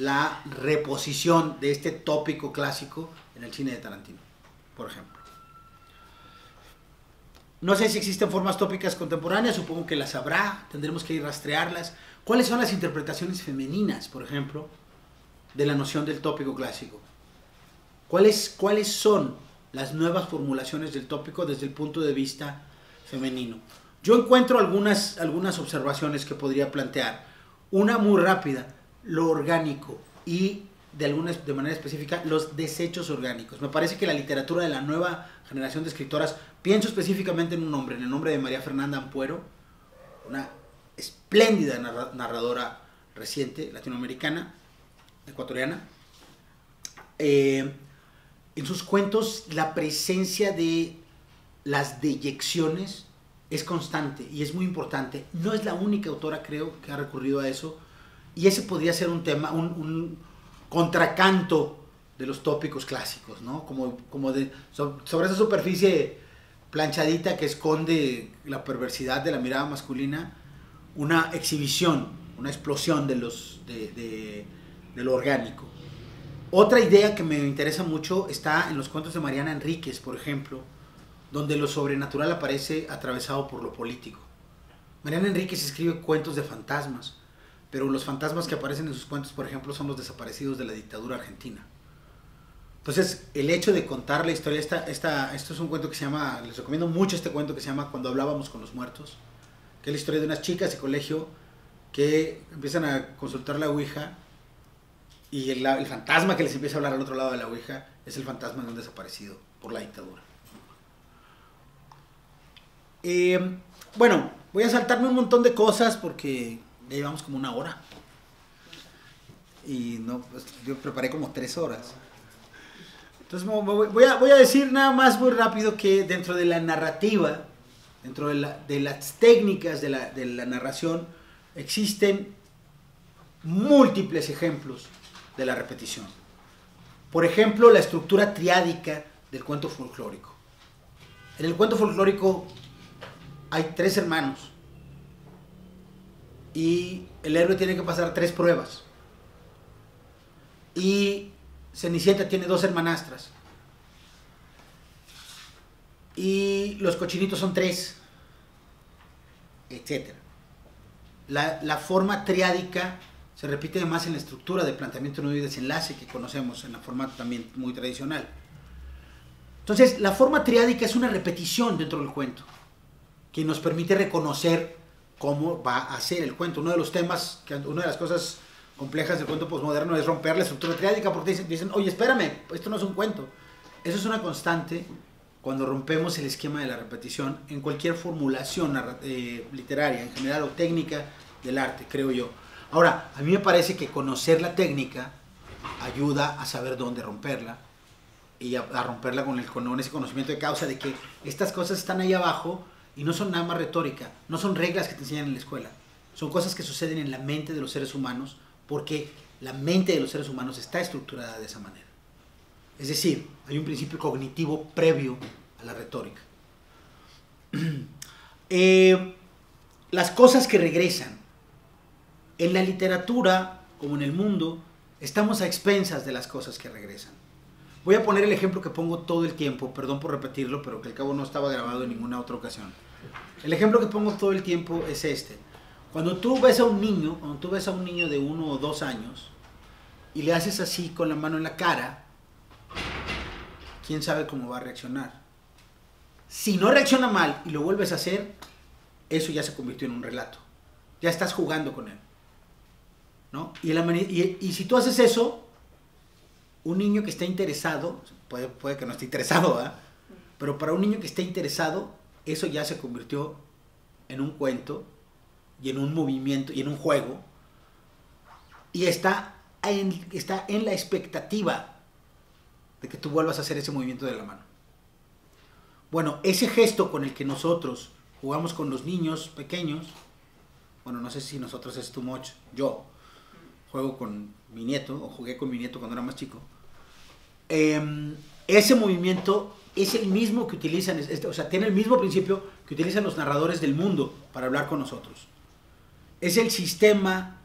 la reposición de este tópico clásico en el cine de Tarantino, por ejemplo. No sé si existen formas tópicas contemporáneas, supongo que las habrá, tendremos que ir rastrearlas. ¿Cuáles son las interpretaciones femeninas, por ejemplo, de la noción del tópico clásico? ¿Cuáles son las nuevas formulaciones del tópico desde el punto de vista femenino? Yo encuentro algunas observaciones que podría plantear. Una muy rápida, lo orgánico y de manera específica los desechos orgánicos. Me parece que la literatura de la nueva generación de escritoras, pienso específicamente en un nombre, en el nombre de María Fernanda Ampuero, una espléndida narradora reciente, latinoamericana, ecuatoriana. En sus cuentos la presencia de las deyecciones es constante y es muy importante. No es la única autora, creo, que ha recurrido a eso, y ese podría ser un tema, un contracanto de los tópicos clásicos, ¿no? Sobre esa superficie planchadita que esconde la perversidad de la mirada masculina, una exhibición, una explosión de lo orgánico. Otra idea que me interesa mucho está en los cuentos de Mariana Enríquez, por ejemplo, donde lo sobrenatural aparece atravesado por lo político. Mariana Enríquez escribe cuentos de fantasmas, pero los fantasmas que aparecen en sus cuentos, por ejemplo, son los desaparecidos de la dictadura argentina. Entonces, el hecho de contar la historia, esto es un cuento que se llama, les recomiendo mucho este cuento que se llama Cuando hablábamos con los muertos, que es la historia de unas chicas de colegio que empiezan a consultar la ouija y el fantasma que les empieza a hablar al otro lado de la ouija es el fantasma de un desaparecido por la dictadura. Bueno, voy a saltarme un montón de cosas porque ya llevamos como 1 hora. Y no, pues, yo preparé como 3 horas. Entonces voy a decir nada más muy rápido que dentro de la narrativa, dentro de las técnicas de la narración, existen múltiples ejemplos de la repetición. Por ejemplo, la estructura triádica del cuento folclórico. En el cuento folclórico hay 3 hermanos y el héroe tiene que pasar 3 pruebas. Y Cenicienta tiene 2 hermanastras. Y los cochinitos son 3, etc. La forma triádica se repite además en la estructura de planteamiento, nudo y desenlace que conocemos en la forma también muy tradicional. Entonces, la forma triádica es una repetición dentro del cuento que nos permite reconocer cómo va a ser el cuento. Uno de los temas, una de las cosas complejas del cuento posmoderno es romper la estructura triádica, porque dicen, oye, espérame, esto no es un cuento. Eso es una constante cuando rompemos el esquema de la repetición en cualquier formulación literaria, en general, o técnica del arte, creo yo. Ahora, a mí me parece que conocer la técnica ayuda a saber dónde romperla y a romperla con ese conocimiento de causa de que estas cosas están ahí abajo y no son nada más retórica, no son reglas que te enseñan en la escuela, son cosas que suceden en la mente de los seres humanos porque la mente de los seres humanos está estructurada de esa manera. Es decir, hay un principio cognitivo previo a la retórica. Las cosas que regresan. En la literatura, como en el mundo, estamos a expensas de las cosas que regresan. Voy a poner el ejemplo que pongo todo el tiempo, perdón por repetirlo, pero que al cabo no estaba grabado en ninguna otra ocasión. El ejemplo que pongo todo el tiempo es este. Cuando tú ves a un niño de 1 o 2 años y le haces así con la mano en la cara, ¿quién sabe cómo va a reaccionar? Si no reacciona mal y lo vuelves a hacer, eso ya se convirtió en un relato. Ya estás jugando con él, ¿no? Y si tú haces eso, un niño que está interesado, puede que no esté interesado, ¿verdad? Pero para un niño que esté interesado, eso ya se convirtió en un cuento y en un movimiento y en un juego, y está en la expectativa de que tú vuelvas a hacer ese movimiento de la mano. Bueno, ese gesto con el que nosotros jugamos con los niños pequeños, bueno, no sé si nosotros es too much, yo juego con mi nieto, o jugué con mi nieto cuando era más chico, ese movimiento es el mismo que utilizan, o sea, tiene el mismo principio que utilizan los narradores del mundo para hablar con nosotros. Es el sistema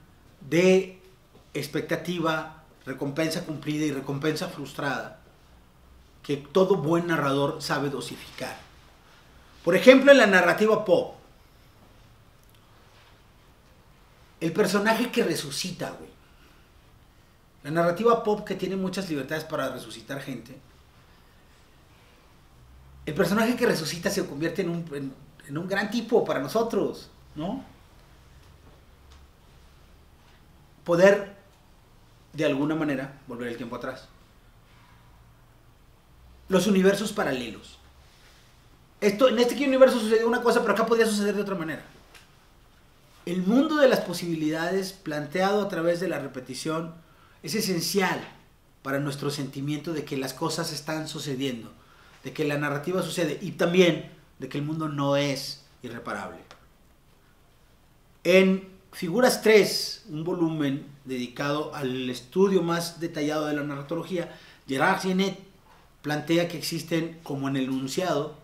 de expectativa, recompensa cumplida y recompensa frustrada que todo buen narrador sabe dosificar. Por ejemplo, en la narrativa pop, el personaje que resucita, güey. La narrativa pop, que tiene muchas libertades para resucitar gente. El personaje que resucita se convierte en un gran tipo para nosotros, ¿no? Poder, de alguna manera, volver el tiempo atrás. Los universos paralelos. En este universo sucedió una cosa, pero acá podría suceder de otra manera. El mundo de las posibilidades planteado a través de la repetición es esencial para nuestro sentimiento de que las cosas están sucediendo, de que la narrativa sucede y también de que el mundo no es irreparable. En Figuras 3, un volumen dedicado al estudio más detallado de la narratología, Gerard Genette plantea que existen, como en el enunciado,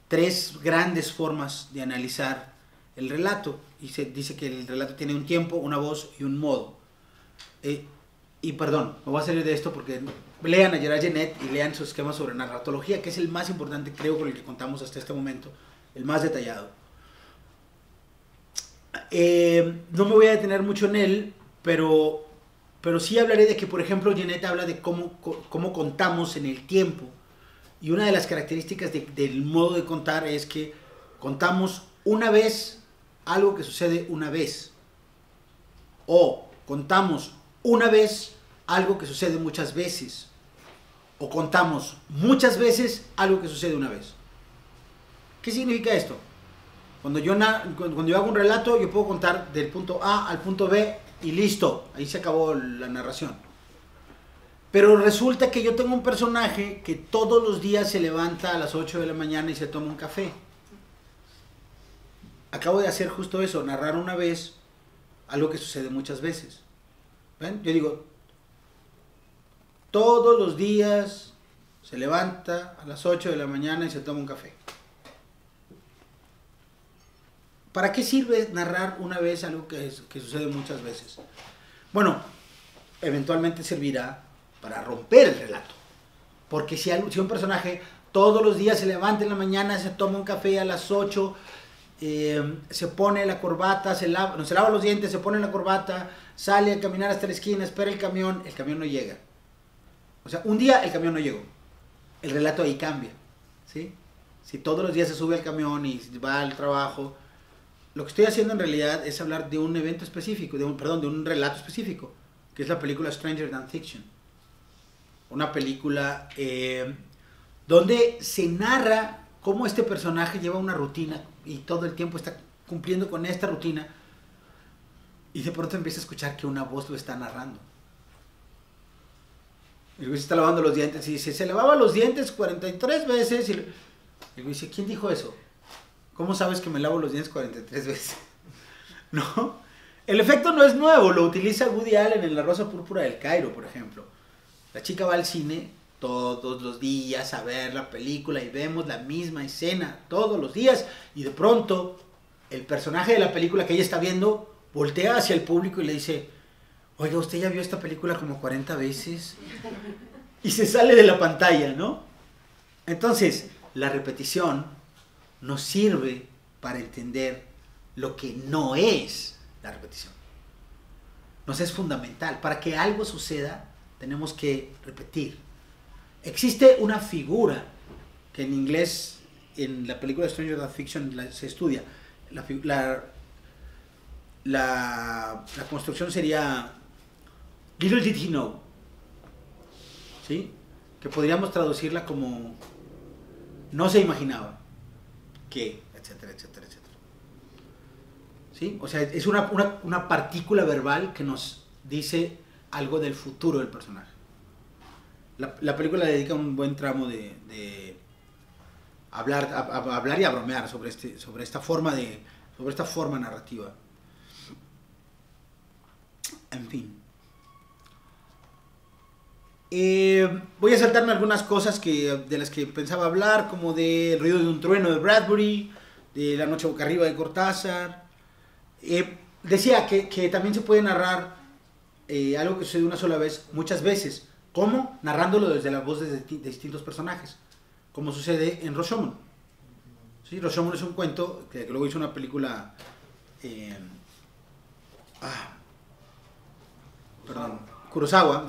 3 grandes formas de analizar el relato. Y se dice que el relato tiene un tiempo, una voz y un modo. Y perdón, me voy a salir de esto porque lean a Gerard Genette y lean su esquema sobre narratología, que es el más importante, creo, con el que contamos hasta este momento, el más detallado. No me voy a detener mucho en él, pero sí hablaré de que, por ejemplo, Genette habla de cómo contamos en el tiempo. Y una de las características del modo de contar es que contamos una vez algo que sucede una vez. O contamos una vez algo que sucede muchas veces. O contamos muchas veces algo que sucede una vez. ¿Qué significa esto? Cuando yo hago un relato, yo puedo contar del punto A al punto B y listo, ahí se acabó la narración. Pero resulta que yo tengo un personaje que todos los días se levanta a las 8 de la mañana y se toma un café. Acabo de hacer justo eso, narrar una vez algo que sucede muchas veces. ¿Ven? Yo digo, todos los días se levanta a las 8 de la mañana y se toma un café. ¿Para qué sirve narrar una vez algo que sucede muchas veces? Bueno, eventualmente servirá para romper el relato. Porque si un personaje todos los días se levanta en la mañana, se toma un café a las 8, se pone la corbata, se lava los dientes, se pone la corbata, sale a caminar hasta la esquina, espera el camión no llega. O sea, un día el camión no llegó. El relato ahí cambia, ¿sí? Si todos los días se sube al camión y va al trabajo, lo que estoy haciendo en realidad es hablar de un evento específico, de un relato específico, que es la película Stranger Than Fiction. Una película donde se narra cómo este personaje lleva una rutina y todo el tiempo está cumpliendo con esta rutina y de pronto empieza a escuchar que una voz lo está narrando. El güey se está lavando los dientes y dice, se lavaba los dientes 43 veces y el güey dice, ¿quién dijo eso? ¿Cómo sabes que me lavo los dientes 43 veces? ¿No? El efecto no es nuevo, lo utiliza Woody Allen en La Rosa Púrpura del Cairo, por ejemplo. La chica va al cine todos los días a ver la película y vemos la misma escena todos los días y de pronto el personaje de la película que ella está viendo voltea hacia el público y le dice, oiga, ¿usted ya vio esta película como 40 veces? Y se sale de la pantalla, ¿no? Entonces, la repetición nos sirve para entender lo que no es la repetición. Nos es fundamental. Para que algo suceda, tenemos que repetir. Existe una figura que en inglés, en la película Stranger Than Fiction, se estudia. La construcción sería Little did he know, ¿sí? Que podríamos traducirla como no se imaginaba que, etcétera, etcétera, etcétera. ¿Sí? O sea, es una partícula verbal que nos dice algo del futuro del personaje. La película dedica un buen tramo de hablar y a bromear sobre esta forma narrativa. En fin. Voy a saltarme algunas cosas de las que pensaba hablar, como de El ruido de un trueno de Bradbury, de La noche boca arriba de Cortázar. Decía que también se puede narrar algo que sucede una sola vez, muchas veces. ¿Cómo? Narrándolo desde la voz de distintos personajes, como sucede en Rashomon. ¿Sí? Rashomon es un cuento que luego hizo una película... Kurosawa,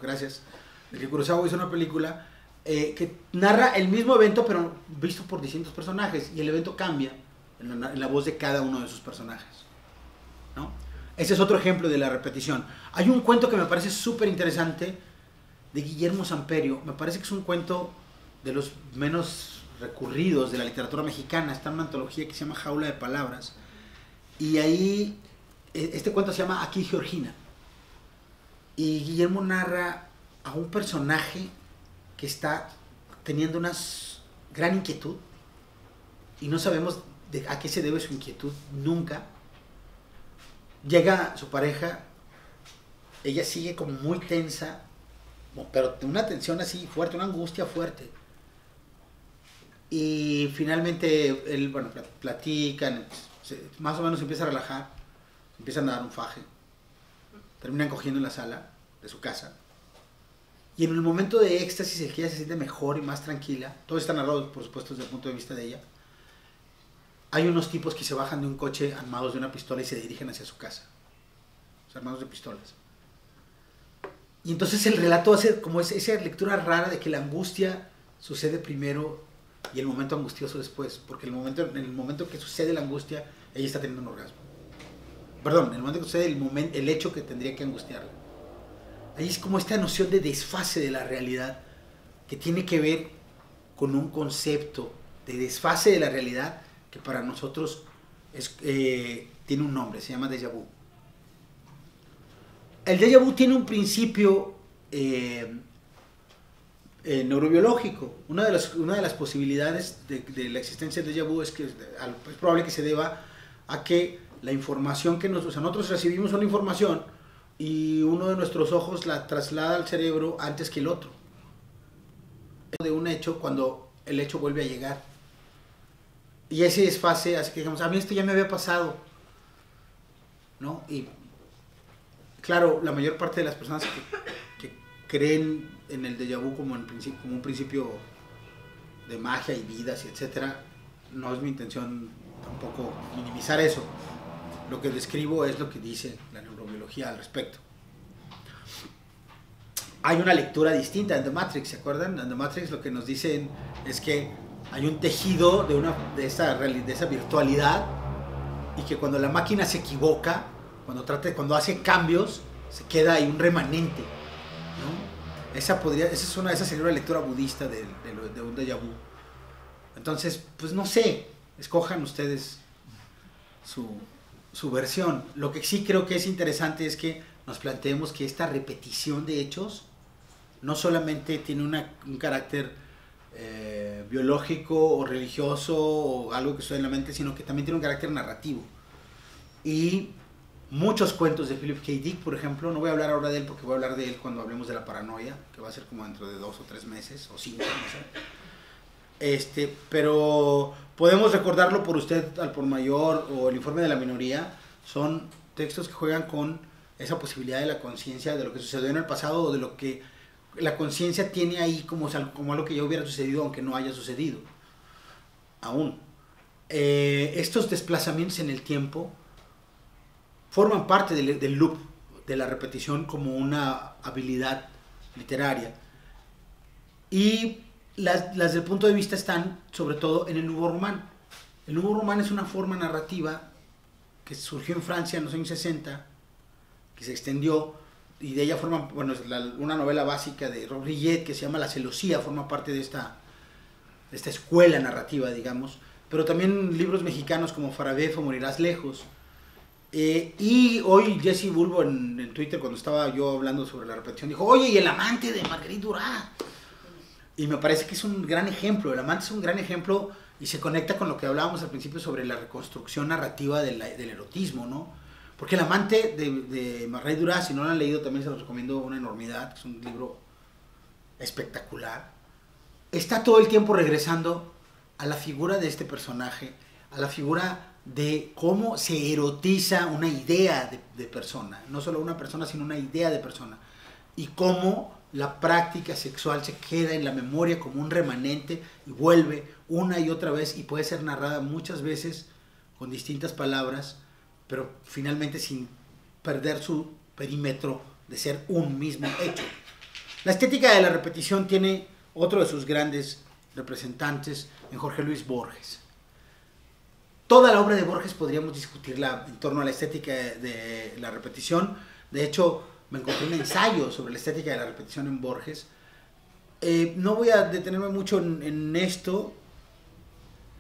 gracias. Del que Kurosawa hizo una película que narra el mismo evento, pero visto por distintos personajes, y el evento cambia en la voz de cada uno de sus personajes, ¿no? Ese es otro ejemplo de la repetición. Hay un cuento que me parece súper interesante de Guillermo Samperio. Me parece que es un cuento de los menos recurridos de la literatura mexicana. Está en una antología que se llama Jaula de Palabras. Y ahí, este cuento se llama Aquí Georgina. Y Guillermo narra a un personaje que está teniendo una gran inquietud y no sabemos a qué se debe su inquietud nunca. Llega su pareja, ella sigue como muy tensa, pero una tensión así fuerte, una angustia fuerte. Y finalmente él, bueno, platican, más o menos se empieza a relajar, empiezan a dar un faje, terminan cogiendo en la sala de su casa. Y en el momento de éxtasis, el que ella se siente mejor y más tranquila, todo está narrado, por supuesto, desde el punto de vista de ella. Hay unos tipos que se bajan de un coche armados de una pistola y se dirigen hacia su casa. O sea, armados de pistolas. Y entonces el relato hace como esa lectura rara de que la angustia sucede primero y el momento angustioso después. Porque en el momento que sucede la angustia, ella está teniendo un orgasmo. Perdón, en el momento que sucede el hecho que tendría que angustiarla. Ahí es como esta noción de desfase de la realidad que tiene que ver con un concepto de desfase de la realidad que para nosotros tiene un nombre, se llama déjà vu. El déjà vu tiene un principio neurobiológico. Una de las posibilidades de la existencia del déjà vu es que es probable que se deba a que la información que nosotros recibimos una información y uno de nuestros ojos la traslada al cerebro antes que el otro. De un hecho cuando el hecho vuelve a llegar. Y ese desfase hace que digamos, a mí esto ya me había pasado, ¿no? Y claro, la mayor parte de las personas que creen en el déjà vu como un principio de magia y vidas y etcétera, no es mi intención tampoco minimizar eso. Lo que describo es lo que dice la neurobiología al respecto. Hay una lectura distinta en The Matrix, ¿se acuerdan? En The Matrix lo que nos dicen es que hay un tejido de esa virtualidad y que cuando la máquina se equivoca, cuando hace cambios, se queda ahí un remanente, ¿no? Esa sería una lectura budista de un déjà vu. Entonces, pues no sé, escojan ustedes su versión. Lo que sí creo que es interesante es que nos planteemos que esta repetición de hechos no solamente tiene un carácter biológico o religioso o algo que sucede en la mente, sino que también tiene un carácter narrativo. Y muchos cuentos de Philip K. Dick, por ejemplo, no voy a hablar ahora de él porque voy a hablar de él cuando hablemos de la paranoia, que va a ser como dentro de 2 o 3 meses, o 5, no sé. Pero podemos recordarlo por usted al por mayor o el informe de la minoría. Son textos que juegan con esa posibilidad de la conciencia, de lo que sucedió en el pasado o de lo que la conciencia tiene ahí como algo que ya hubiera sucedido aunque no haya sucedido aún. Estos desplazamientos en el tiempo forman parte del loop, de la repetición como una habilidad literaria. Y las del punto de vista están sobre todo en el Nouveau Roman. El Nouveau Roman es una forma narrativa que surgió en Francia en los años 60, que se extendió, y de ella forma, bueno, una novela básica de Rob Rillet que se llama La celosía, forma parte de esta escuela narrativa, digamos, pero también libros mexicanos como Farabef o Morirás lejos. Y hoy Jesse Bulbo en Twitter, cuando estaba yo hablando sobre la repetición, dijo, oye, y El amante de Marguerite Duras. Y me parece que es un gran ejemplo, El amante es un gran ejemplo y se conecta con lo que hablábamos al principio sobre la reconstrucción narrativa del erotismo, ¿no? Porque El amante de Marguerite Duras, si no lo han leído, también se los recomiendo una enormidad, es un libro espectacular, está todo el tiempo regresando a la figura de este personaje, a la figura de cómo se erotiza una idea de persona, no solo una persona, sino una idea de persona, y cómo la práctica sexual se queda en la memoria como un remanente y vuelve una y otra vez y puede ser narrada muchas veces con distintas palabras, pero finalmente sin perder su perímetro de ser un mismo hecho. La estética de la repetición tiene otro de sus grandes representantes en Jorge Luis Borges. Toda la obra de Borges podríamos discutirla en torno a la estética de la repetición. De hecho, me encontré un ensayo sobre la estética de la repetición en Borges. No voy a detenerme mucho en esto,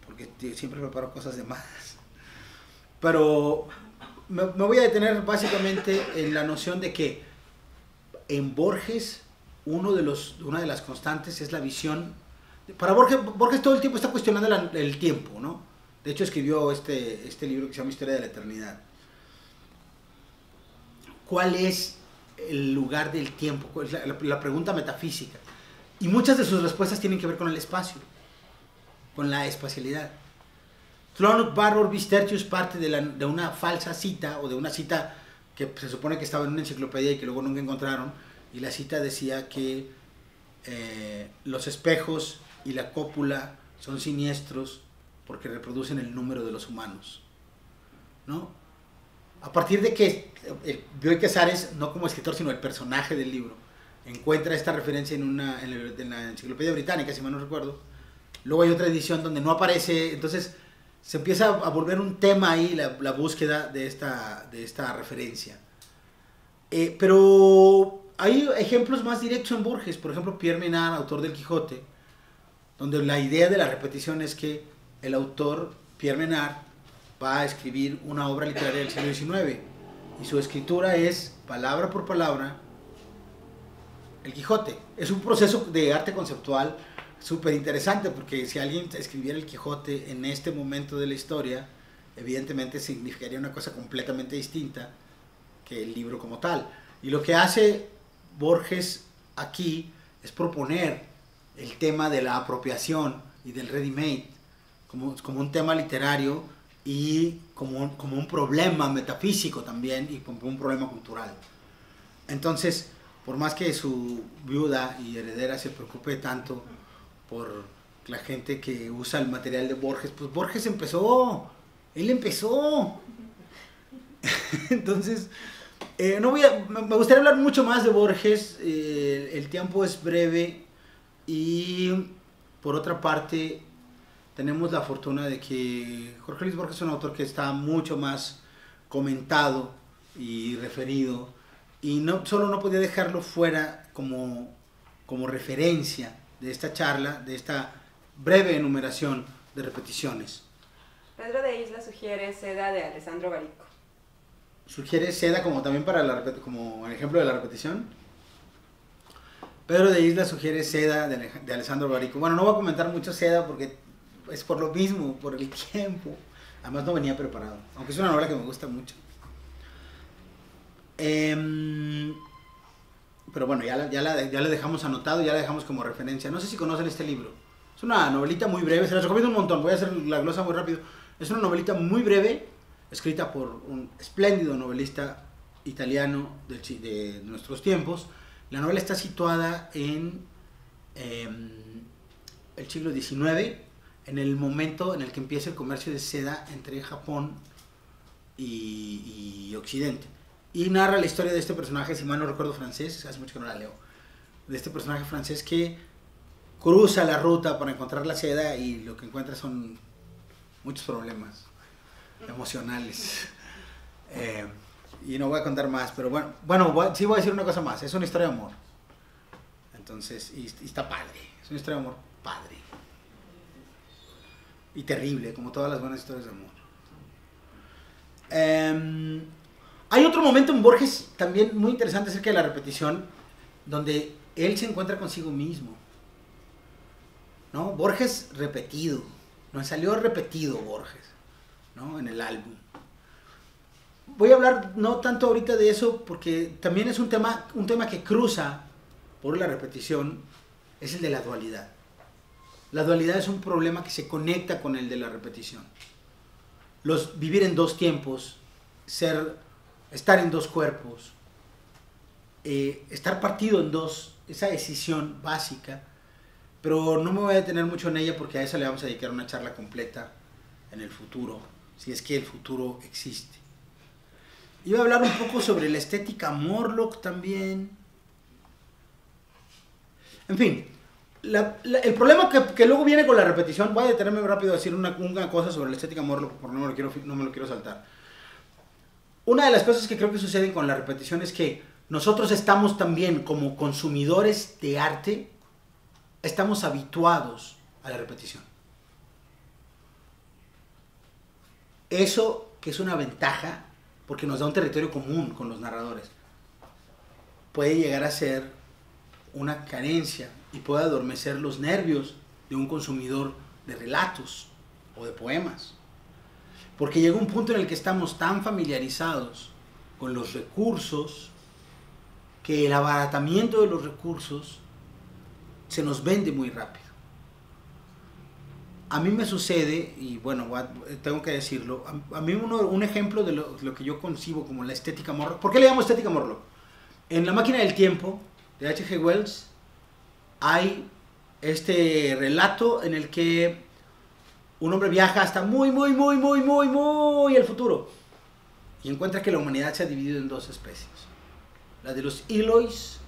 porque siempre preparo cosas de más. Pero me voy a detener básicamente en la noción de que en Borges una de las constantes es la visión. Para Borges todo el tiempo está cuestionando el tiempo, ¿no? De hecho escribió este libro que se llama Historia de la Eternidad. ¿Cuál es el lugar del tiempo? ¿Cuál es la pregunta metafísica? Y muchas de sus respuestas tienen que ver con el espacio, con la espacialidad. Clonut Barrow Tertius parte de una falsa cita, o de una cita que se supone que estaba en una enciclopedia y que luego nunca encontraron, y la cita decía que los espejos y la cópula son siniestros porque reproducen el número de los humanos, ¿no? A partir de que Bioy Casares, no como escritor, sino el personaje del libro, encuentra esta referencia en la enciclopedia británica, si mal no recuerdo. Luego hay otra edición donde no aparece, entonces se empieza a volver un tema ahí la búsqueda de esta referencia. Pero hay ejemplos más directos en Borges, por ejemplo Pierre Menard, autor del Quijote, donde la idea de la repetición es que el autor, Pierre Menard, va a escribir una obra literaria del siglo XIX y su escritura es, palabra por palabra, el Quijote. Es un proceso de arte conceptual súper interesante, porque si alguien escribiera el Quijote en este momento de la historia, evidentemente significaría una cosa completamente distinta que el libro como tal. Y lo que hace Borges aquí es proponer el tema de la apropiación y del ready-made como un tema literario y como un problema metafísico también, y como un problema cultural. Entonces, por más que su viuda y heredera se preocupe tanto por la gente que usa el material de Borges, pues Borges empezó, él empezó. Entonces, me gustaría hablar mucho más de Borges, el tiempo es breve y por otra parte tenemos la fortuna de que Jorge Luis Borges es un autor que está mucho más comentado y referido, y solo no podía dejarlo fuera como referencia de esta charla, de esta breve enumeración de repeticiones. Pedro de Isla sugiere Seda de Alessandro Barico. ¿Sugiere Seda como también como el ejemplo de la repetición? Pedro de Isla sugiere Seda de Alessandro Barico. Bueno, no voy a comentar mucho Seda porque es por lo mismo, por el tiempo. Además no venía preparado, aunque es una novela que me gusta mucho. Pero bueno, ya la dejamos anotado, ya la dejamos como referencia. No sé si conocen este libro. Es una novelita muy breve, se las recomiendo un montón. Voy a hacer la glosa muy rápido. Es una novelita muy breve, escrita por un espléndido novelista italiano de nuestros tiempos. La novela está situada en el siglo XIX, en el momento en el que empieza el comercio de seda entre Japón y Occidente. Y narra la historia de este personaje, si mal no recuerdo francés, hace mucho que no la leo, de este personaje francés que cruza la ruta para encontrar la seda y lo que encuentra son muchos problemas emocionales. Y no voy a contar más, pero bueno, sí voy a decir una cosa más, es una historia de amor. Entonces, y está padre, es una historia de amor padre. Y terrible, como todas las buenas historias de amor. Hay otro momento en Borges también muy interesante acerca de la repetición, donde él se encuentra consigo mismo, ¿no? Borges repetido, nos salió repetido Borges, ¿no? En el álbum. Voy a hablar no tanto ahorita de eso, porque también es un tema que cruza por la repetición es el de la dualidad. La dualidad es un problema que se conecta con el de la repetición. Vivir en dos tiempos, estar en dos cuerpos, estar partido en dos, esa decisión básica, pero no me voy a detener mucho en ella porque a eso le vamos a dedicar una charla completa en el futuro, si es que el futuro existe. Iba a hablar un poco sobre la estética Morlock también. En fin, el problema que luego viene con la repetición, voy a detenerme rápido a decir una cosa sobre la estética Morlock, porque no me lo quiero saltar. Una de las cosas que creo que suceden con la repetición es que nosotros estamos también como consumidores de arte, estamos habituados a la repetición. Eso que es una ventaja, porque nos da un territorio común con los narradores, puede llegar a ser una carencia y puede adormecer los nervios de un consumidor de relatos o de poemas. Porque llega un punto en el que estamos tan familiarizados con los recursos que el abaratamiento de los recursos se nos vende muy rápido. A mí me sucede, y bueno, tengo que decirlo, a mí un ejemplo de lo que yo concibo como la estética Morlock. ¿Por qué le llamo estética Morlock? En La máquina del tiempo, de H.G. Wells, hay este relato en el que un hombre viaja hasta muy el futuro y encuentra que la humanidad se ha dividido en dos especies. La de los Eloys,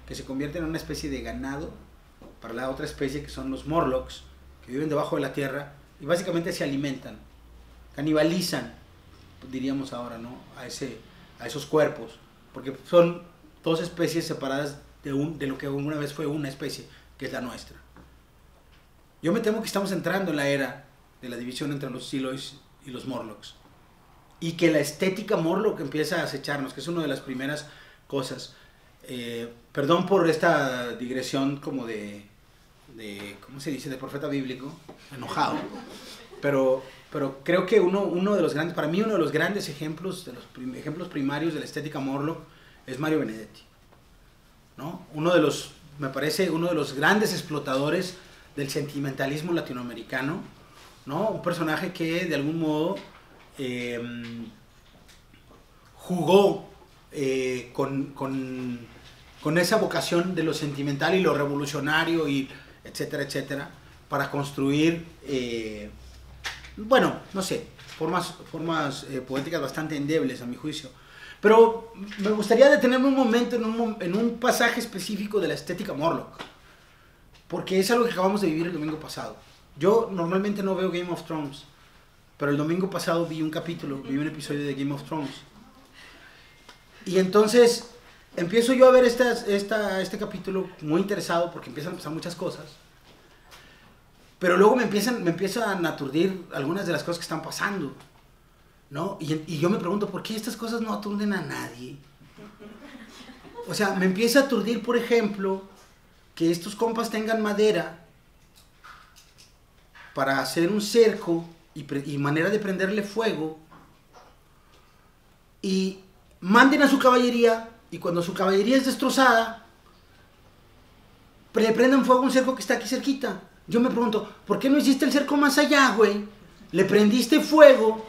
que se convierten en una especie de ganado, para la otra especie que son los Morlocks, que viven debajo de la tierra y básicamente se alimentan, canibalizan, diríamos ahora, ¿no? a esos cuerpos, porque son dos especies separadas de lo que alguna vez fue una especie, que es la nuestra. Yo me temo que estamos entrando en la era de la división entre los Eloys y los Morlocks, y que la estética Morlock empieza a acecharnos, que es una de las primeras cosas. Perdón por esta digresión como de ¿cómo se dice? De profeta bíblico, enojado, pero creo que uno de los grandes, para mí uno de los grandes ejemplos, ejemplos primarios de la estética Morlock es Mario Benedetti, ¿no? Me parece uno de los grandes explotadores del sentimentalismo latinoamericano, ¿no? Un personaje que de algún modo jugó con esa vocación de lo sentimental y lo revolucionario y etcétera, etcétera, para construir, bueno, no sé, formas poéticas bastante endebles a mi juicio. Pero me gustaría detenerme un momento en un pasaje específico de la estética Morlock, porque es algo que acabamos de vivir el domingo pasado. Yo normalmente no veo Game of Thrones, pero el domingo pasado vi un episodio de Game of Thrones. Y entonces empiezo yo a ver este capítulo muy interesado porque empiezan a pasar muchas cosas. Pero luego me empiezan a aturdir algunas de las cosas que están pasando, ¿no? Y yo me pregunto, ¿por qué estas cosas no aturden a nadie? O sea, me empieza a aturdir, por ejemplo, que estos compas tengan madera para hacer un cerco y manera de prenderle fuego, y manden a su caballería, y cuando su caballería es destrozada, le prendan fuego a un cerco que está aquí cerquita. Yo me pregunto, ¿por qué no hiciste el cerco más allá, güey? Le prendiste fuego,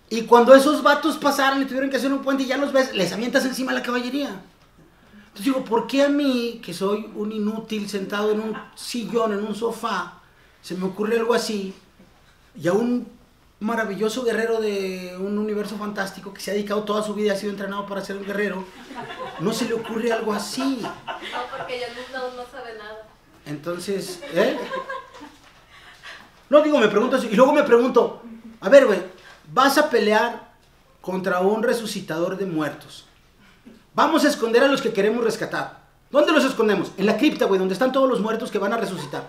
y cuando esos vatos pasaron le tuvieron que hacer un puente y ya los ves, les avientas encima a la caballería. Entonces digo, ¿por qué a mí, que soy un inútil sentado en un sillón, en un sofá, se me ocurre algo así, y a un maravilloso guerrero de un universo fantástico que se ha dedicado toda su vida y ha sido entrenado para ser un guerrero, no se le ocurre algo así? No, porque ella no sabe nada. Entonces, no, digo, me pregunto así, y luego me pregunto, a ver, güey, vas a pelear contra un resucitador de muertos. Vamos a esconder a los que queremos rescatar. ¿Dónde los escondemos? En la cripta, güey, donde están todos los muertos que van a resucitar.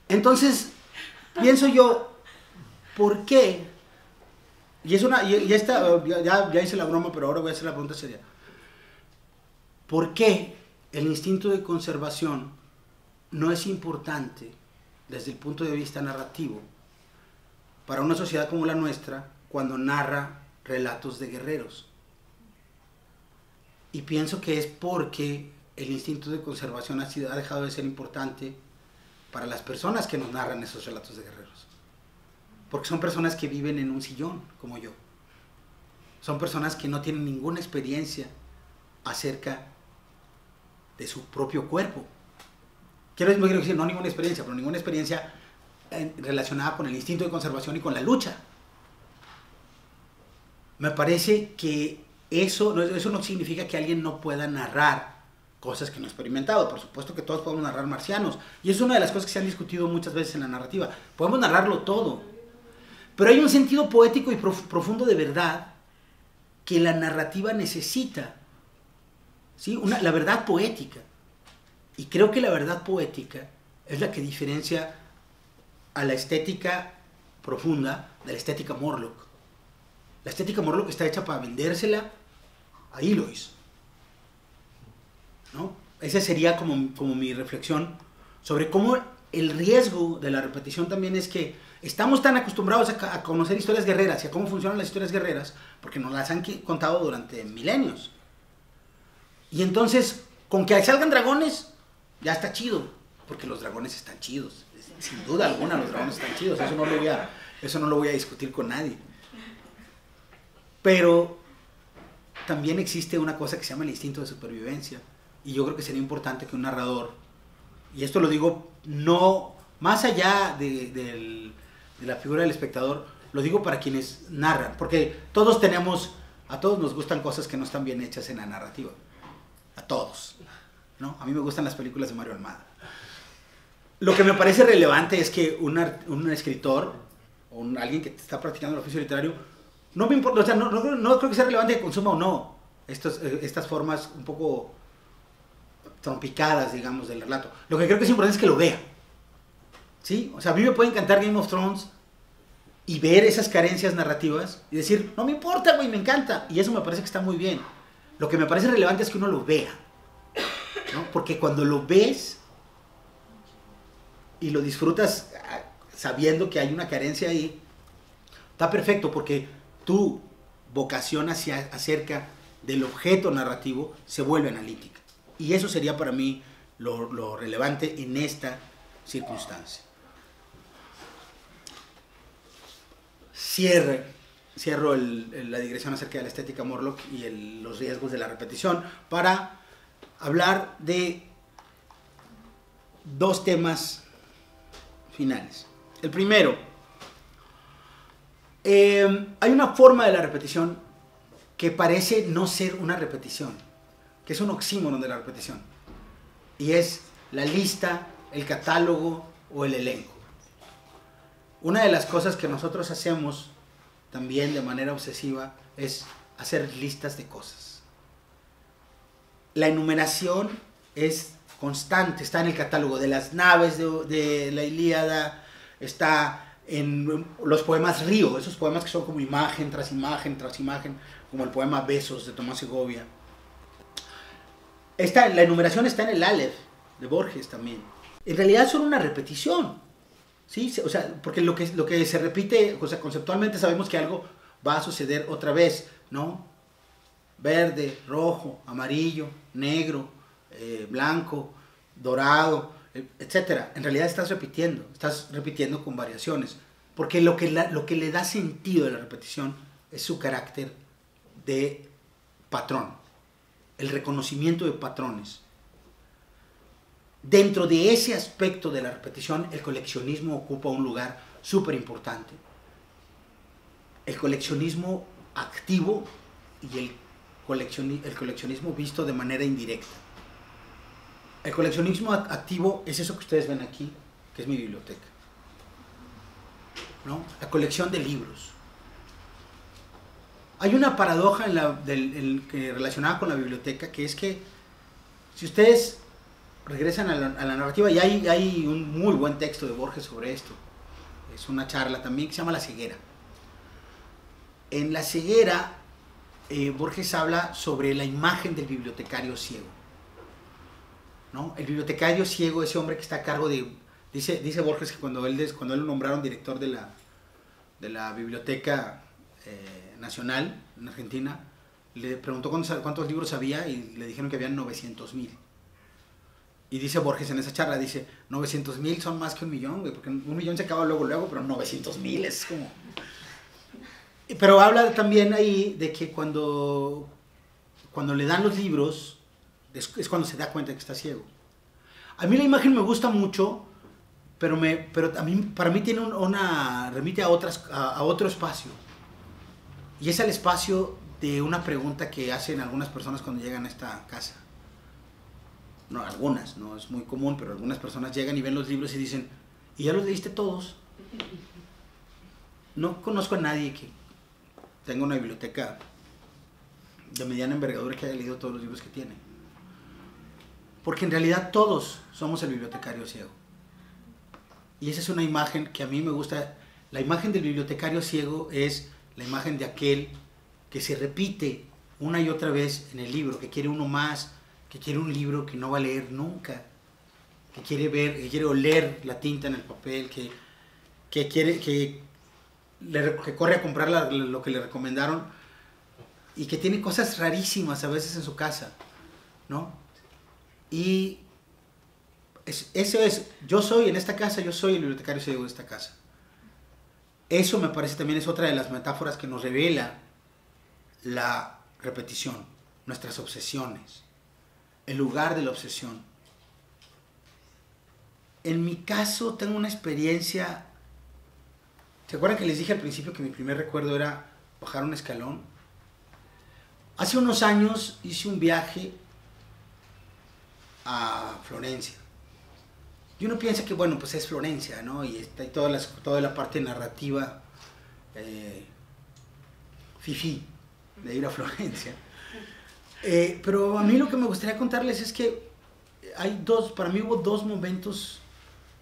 Entonces, pienso yo, ¿por qué? Ya hice la broma, pero ahora voy a hacer la pregunta seria. ¿Por qué el instinto de conservación no es importante desde el punto de vista narrativo para una sociedad como la nuestra cuando narra relatos de guerreros? Y pienso que es porque el instinto de conservación ha dejado de ser importante para las personas que nos narran esos relatos de guerreros. Porque son personas que viven en un sillón, como yo. Son personas que no tienen ninguna experiencia acerca de su propio cuerpo. Quiero decir, no ninguna experiencia, pero ninguna experiencia relacionada con el instinto de conservación y con la lucha. Me parece que eso no significa que alguien no pueda narrar cosas que no ha experimentado. Por supuesto que todos podemos narrar marcianos. Y es una de las cosas que se han discutido muchas veces en la narrativa. Podemos narrarlo todo. Pero hay un sentido poético y profundo de verdad que la narrativa necesita. ¿Sí? La verdad poética. Y creo que la verdad poética es la que diferencia a la estética profunda de la estética Morlock. La estética Morlock está hecha para vendérsela a Eloise, ¿no? Esa sería como mi reflexión sobre cómo el riesgo de la repetición también es que estamos tan acostumbrados a conocer historias guerreras y a cómo funcionan las historias guerreras porque nos las han contado durante milenios. Y entonces, con que salgan dragones, ya está chido, porque los dragones están chidos. Sin duda alguna los dragones están chidos, eso no lo voy a discutir con nadie. Pero también existe una cosa que se llama el instinto de supervivencia. Y yo creo que sería importante que un narrador, y esto lo digo no más allá de la figura del espectador, lo digo para quienes narran, porque a todos nos gustan cosas que no están bien hechas en la narrativa. A todos, ¿no? A mí me gustan las películas de Mario Almada. Lo que me parece relevante es que un escritor o alguien que está practicando el oficio literario, no me importa, o sea, no creo que sea relevante que consuma o no estas formas un poco trompicadas, digamos, del relato. Lo que creo que es importante es que lo vea. ¿Sí? O sea, a mí me puede encantar Game of Thrones y ver esas carencias narrativas y decir, no me importa, güey, me encanta. Y eso me parece que está muy bien. Lo que me parece relevante es que uno lo vea, ¿no? Porque cuando lo ves y lo disfrutas sabiendo que hay una carencia ahí, está perfecto, porque tu vocación acerca del objeto narrativo se vuelve analítica. Y eso sería para mí lo relevante en esta circunstancia. Cierro la digresión acerca de la estética Morlock y los riesgos de la repetición para hablar de dos temas finales. El primero, hay una forma de la repetición que parece no ser una repetición, que es un oxímoron de la repetición, y es la lista, el catálogo o el elenco. Una de las cosas que nosotros hacemos también de manera obsesiva es hacer listas de cosas. La enumeración es constante, está en el catálogo de las naves de la Ilíada, está en los poemas Río, esos poemas que son como imagen tras imagen tras imagen, como el poema Besos de Tomás Segovia. La enumeración está en el Aleph de Borges también. En realidad son una repetición, ¿sí? O sea, porque lo que se repite, o sea, conceptualmente sabemos que algo va a suceder otra vez, ¿no? Verde, rojo, amarillo, negro, blanco, dorado, etcétera. En realidad estás repitiendo con variaciones, porque lo que le da sentido a la repetición es su carácter de patrón, el reconocimiento de patrones. Dentro de ese aspecto de la repetición, el coleccionismo ocupa un lugar súper importante. El coleccionismo activo y el coleccionismo visto de manera indirecta. El coleccionismo activo es eso que ustedes ven aquí, que es mi biblioteca, ¿no? La colección de libros. Hay una paradoja relacionada con la biblioteca, que es que si ustedes regresan a la narrativa, y hay un muy buen texto de Borges sobre esto, es una charla también que se llama La ceguera. En La ceguera, Borges habla sobre la imagen del bibliotecario ciego, ¿no? El bibliotecario ciego, ese hombre que está a cargo de... Dice Borges que cuando él lo nombraron director de la Biblioteca Nacional en Argentina, le preguntó cuántos libros había y le dijeron que habían 900,000. Y dice Borges en esa charla, dice, 900,000 son más que 1,000,000, güey, porque 1,000,000 se acaba luego, pero 900,000 es como... Pero habla también ahí de que cuando le dan los libros, es cuando se da cuenta que está ciego. A mí la imagen me gusta mucho, pero para mí tiene remite a otro espacio. Y es el espacio de una pregunta que hacen algunas personas cuando llegan a esta casa. No, algunas, no es muy común, pero algunas personas llegan y ven los libros y dicen, ¿y ya los leíste todos? No conozco a nadie que tenga una biblioteca de mediana envergadura que haya leído todos los libros que tiene. Porque en realidad todos somos el bibliotecario ciego. Y esa es una imagen que a mí me gusta. La imagen del bibliotecario ciego es la imagen de aquel que se repite una y otra vez en el libro, que quiere uno más, que quiere un libro que no va a leer nunca, que quiere oler la tinta en el papel, que corre a comprar lo que le recomendaron y que tiene cosas rarísimas a veces en su casa, ¿no? Y eso es, en esta casa, yo soy el bibliotecario ciego de esta casa. Eso me parece también es otra de las metáforas que nos revela la repetición, nuestras obsesiones, el lugar de la obsesión. En mi caso tengo una experiencia. ¿Se acuerdan que les dije al principio que mi primer recuerdo era bajar un escalón? Hace unos años hice un viaje a Florencia. Y uno piensa que, bueno, pues es Florencia, ¿no? Y está ahí toda la parte narrativa fifí de ir a Florencia. Pero a mí lo que me gustaría contarles es que para mí hubo dos momentos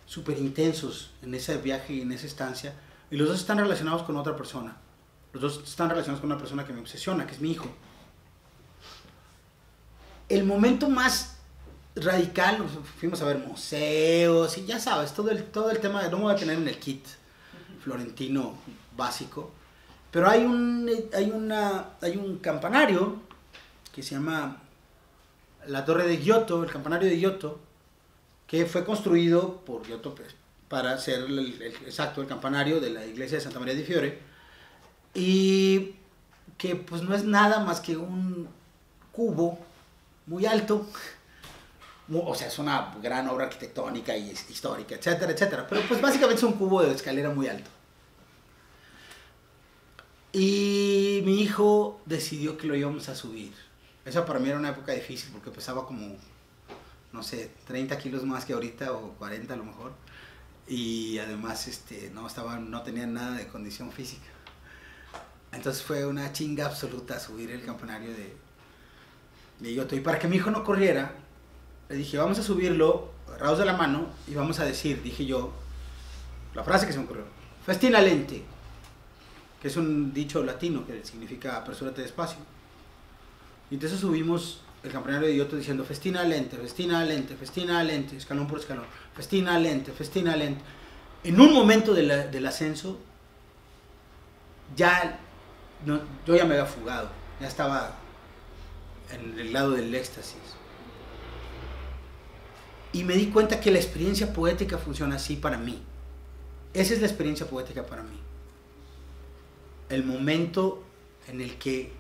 súper intensos en ese viaje y en esa estancia, y los dos están relacionados con otra persona. Los dos están relacionados con una persona que me obsesiona, que es mi hijo. El momento más radical, fuimos a ver museos y ya sabes, todo el tema, no me voy a tener en el kit florentino básico, pero hay un campanario que se llama la Torre de Giotto, el campanario de Giotto, que fue construido por Giotto para ser el campanario de la iglesia de Santa María di Fiore, y que pues no es nada más que un cubo muy alto. O sea, es una gran obra arquitectónica y histórica, etcétera, etcétera. Pero pues básicamente es un cubo de escalera muy alto. Y mi hijo decidió que lo íbamos a subir. Esa para mí era una época difícil porque pesaba como, no sé, 30 kilos más que ahorita o 40 a lo mejor. Y además no tenía nada de condición física. Entonces fue una chinga absoluta subir el campanario de Giotto. Y para que mi hijo no corriera, le dije, vamos a subirlo, agarrados de la mano, y vamos a decir, dije yo, la frase que se me ocurrió, festina lente, que es un dicho latino que significa apresúrate despacio. Y entonces subimos el campanario de Giotto diciendo, festina lente, escalón por escalón, festina lente. En un momento del ascenso, yo ya me había fugado, ya estaba en el lado del éxtasis. Y me di cuenta que la experiencia poética funciona así para mí. Esa es la experiencia poética para mí. El momento en el que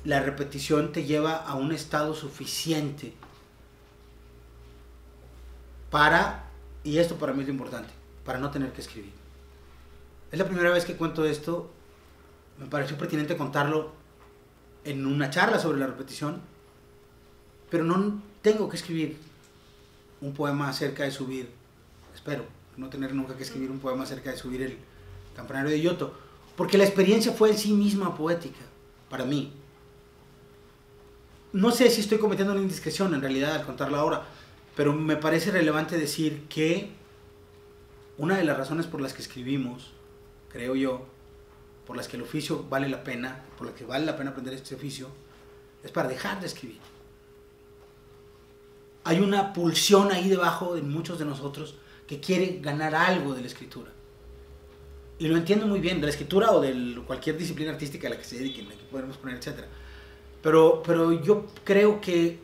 la repetición te lleva a un estado suficiente y esto para mí es lo importante, para no tener que escribir. Es la primera vez que cuento esto, me pareció pertinente contarlo en una charla sobre la repetición, pero no tengo que escribir un poema acerca de subir, espero no tener nunca que escribir un poema acerca de subir el campanario de Giotto, porque la experiencia fue en sí misma poética, para mí. No sé si estoy cometiendo una indiscreción en realidad al contarla ahora, pero me parece relevante decir que una de las razones por las que escribimos, creo yo, por las que el oficio vale la pena, por las que vale la pena aprender este oficio, es para dejar de escribir. Hay una pulsión ahí debajo de muchos de nosotros que quiere ganar algo de la escritura. Y lo entiendo muy bien, de la escritura o de cualquier disciplina artística a la que se dediquen, la que podemos poner, etc. Pero yo creo que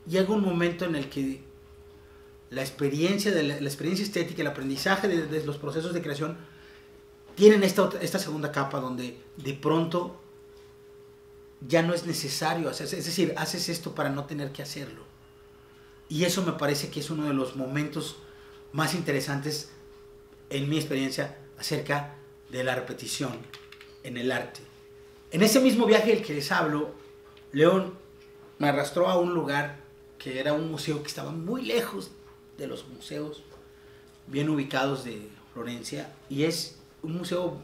llega un momento en el que la experiencia, la experiencia estética, el aprendizaje de los procesos de creación tienen esta segunda capa donde de pronto ya no es necesario hacer, es decir, haces esto para no tener que hacerlo. Y eso me parece que es uno de los momentos más interesantes en mi experiencia acerca de la repetición en el arte. En ese mismo viaje del que les hablo, León me arrastró a un lugar que era un museo que estaba muy lejos de los museos bien ubicados de Florencia, y es un museo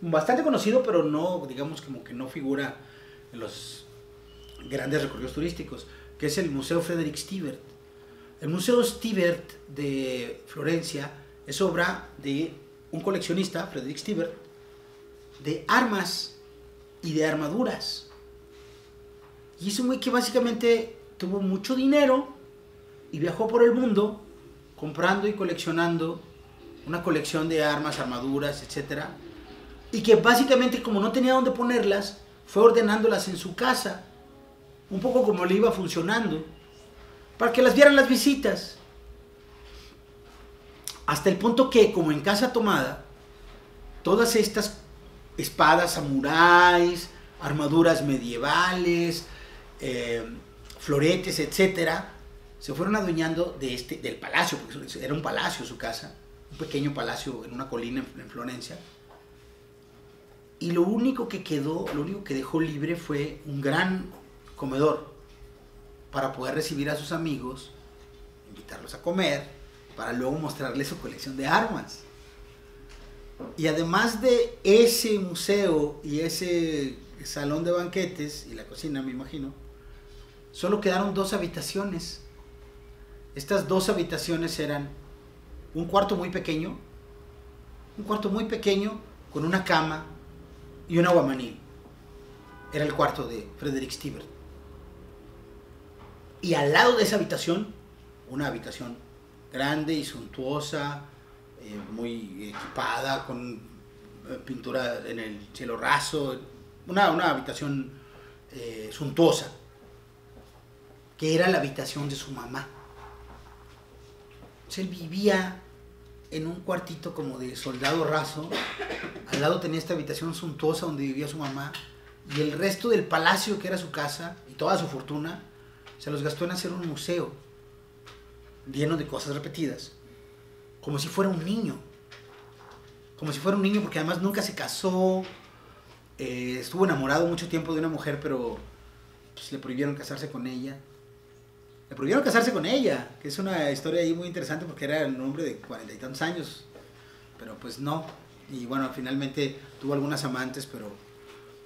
bastante conocido, pero no, digamos, como que no figura en los grandes recorridos turísticos, que es el Museo Frederick Stibert. El Museo Stibert de Florencia es obra de un coleccionista, Frederick Stibert, de armas y de armaduras. Y es un güey que básicamente tuvo mucho dinero y viajó por el mundo comprando y coleccionando una colección de armas, armaduras, etc. Y que básicamente, como no tenía dónde ponerlas, fue ordenándolas en su casa, un poco como le iba funcionando, para que las vieran las visitas. Hasta el punto que, como en Casa Tomada, todas estas espadas samuráis, armaduras medievales, floretes, etcétera, se fueron adueñando del palacio, porque era un palacio su casa, un pequeño palacio en una colina en Florencia. Y lo único que quedó, lo único que dejó libre fue un gran comedor para poder recibir a sus amigos, invitarlos a comer, para luego mostrarles su colección de armas. Y además de ese museo y ese salón de banquetes y la cocina, me imagino, solo quedaron 2 habitaciones. Estas 2 habitaciones eran un cuarto muy pequeño con una cama y un aguamanil. Era el cuarto de Frederick Stibert. Y al lado de esa habitación, una habitación grande y suntuosa, muy equipada, con pintura en el cielo raso, una habitación suntuosa, que era la habitación de su mamá. Entonces él vivía en un cuartito como de soldado raso, al lado tenía esta habitación suntuosa donde vivía su mamá, y el resto del palacio, que era su casa, y toda su fortuna, se los gastó en hacer un museo lleno de cosas repetidas, como si fuera un niño, porque además nunca se casó, estuvo enamorado mucho tiempo de una mujer, pero pues, le prohibieron casarse con ella, que es una historia ahí muy interesante porque era un hombre de 40 y tantos años, pero pues no, y bueno, finalmente tuvo algunas amantes, pero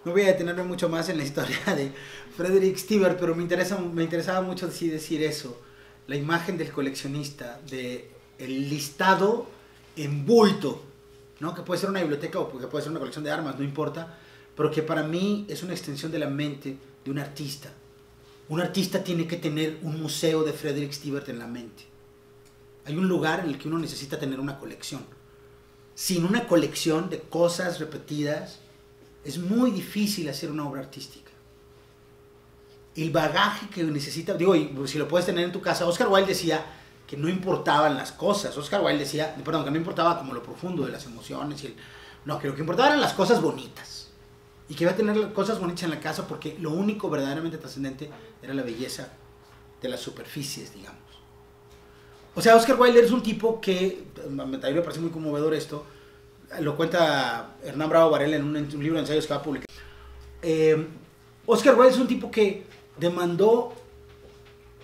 no voy a detenerme mucho más en la historia de Frederick Stibert, pero me interesaba mucho decir eso, la imagen del coleccionista, de el listado en bulto, ¿no? Que puede ser una biblioteca o que puede ser una colección de armas, no importa, pero que para mí es una extensión de la mente de un artista. Un artista tiene que tener un museo de Frederick Stibert en la mente. Hay un lugar en el que uno necesita tener una colección. Sin una colección de cosas repetidas, es muy difícil hacer una obra artística. El bagaje que necesita, digo, si lo puedes tener en tu casa, Oscar Wilde decía que no importaban las cosas. Oscar Wilde decía, que no importaba como lo profundo de las emociones. No, que lo que importaba eran las cosas bonitas. Y que iba a tener cosas bonitas en la casa porque lo único verdaderamente trascendente era la belleza de las superficies, digamos. O sea, Oscar Wilde es un tipo que, a mí me parece muy conmovedor esto, lo cuenta Hernán Bravo Varela en un libro de ensayos que va a publicar. Oscar Wilde es un tipo que demandó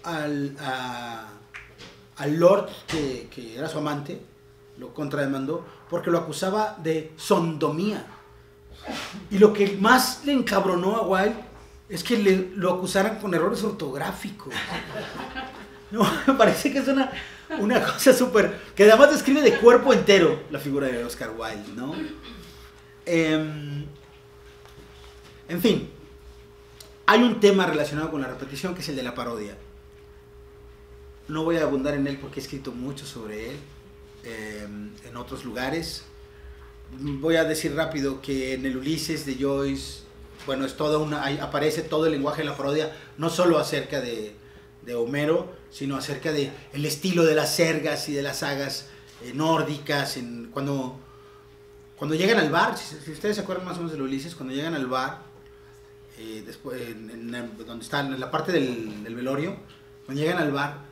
al Lord, que era su amante, lo contrademandó porque lo acusaba de sodomía. Y lo que más le encabronó a Wilde es que lo acusaran con errores ortográficos. No, me parece que es una cosa súper... que además describe de cuerpo entero la figura de Oscar Wilde, ¿no? En fin, hay un tema relacionado con la repetición que es el de la parodia. No voy a abundar en él porque he escrito mucho sobre él en otros lugares. Voy a decir rápido que en el Ulises de Joyce, bueno, es toda aparece todo el lenguaje de la parodia, no solo acerca de de Homero, sino acerca de el estilo de las sergas y de las sagas nórdicas. Cuando llegan al bar, si ustedes se acuerdan más o menos de los Ulises, cuando llegan al bar, después donde están en la parte del velorio, cuando llegan al bar,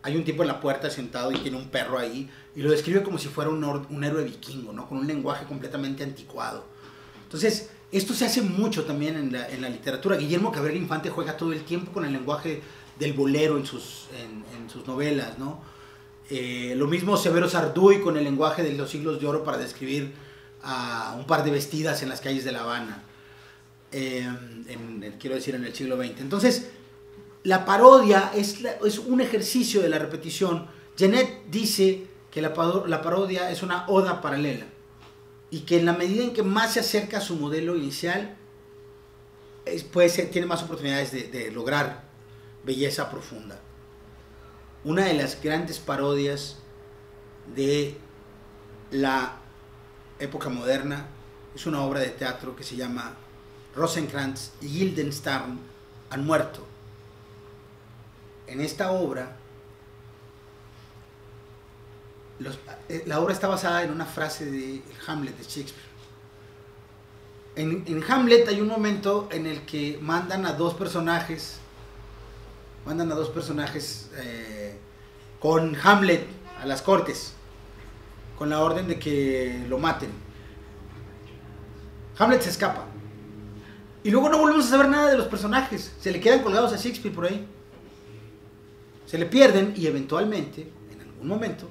hay un tipo en la puerta sentado y tiene un perro ahí y lo describe como si fuera un héroe vikingo, ¿no? Con un lenguaje completamente anticuado. Entonces, esto se hace mucho también en la literatura. Guillermo Cabrera Infante juega todo el tiempo con el lenguaje del bolero en sus novelas, ¿no? Lo mismo Severo Sarduy con el lenguaje de los siglos de oro para describir a un par de vestidas en las calles de La Habana, quiero decir, en el siglo XX. Entonces, la parodia es un ejercicio de la repetición. Genet dice que la parodia es una oda paralela y que en la medida en que más se acerca a su modelo inicial, tiene más oportunidades de lograr belleza profunda. Una de las grandes parodias de la época moderna es una obra de teatro que se llama Rosencrantz y Guildenstern han muerto. En esta obra, la obra está basada en una frase de Hamlet de Shakespeare. En Hamlet hay un momento en el que mandan a dos personajes con Hamlet a las cortes, con la orden de que lo maten. Hamlet se escapa y luego no volvemos a saber nada de los personajes, se le quedan colgados a Shakespeare por ahí. Se le pierden y eventualmente, en algún momento,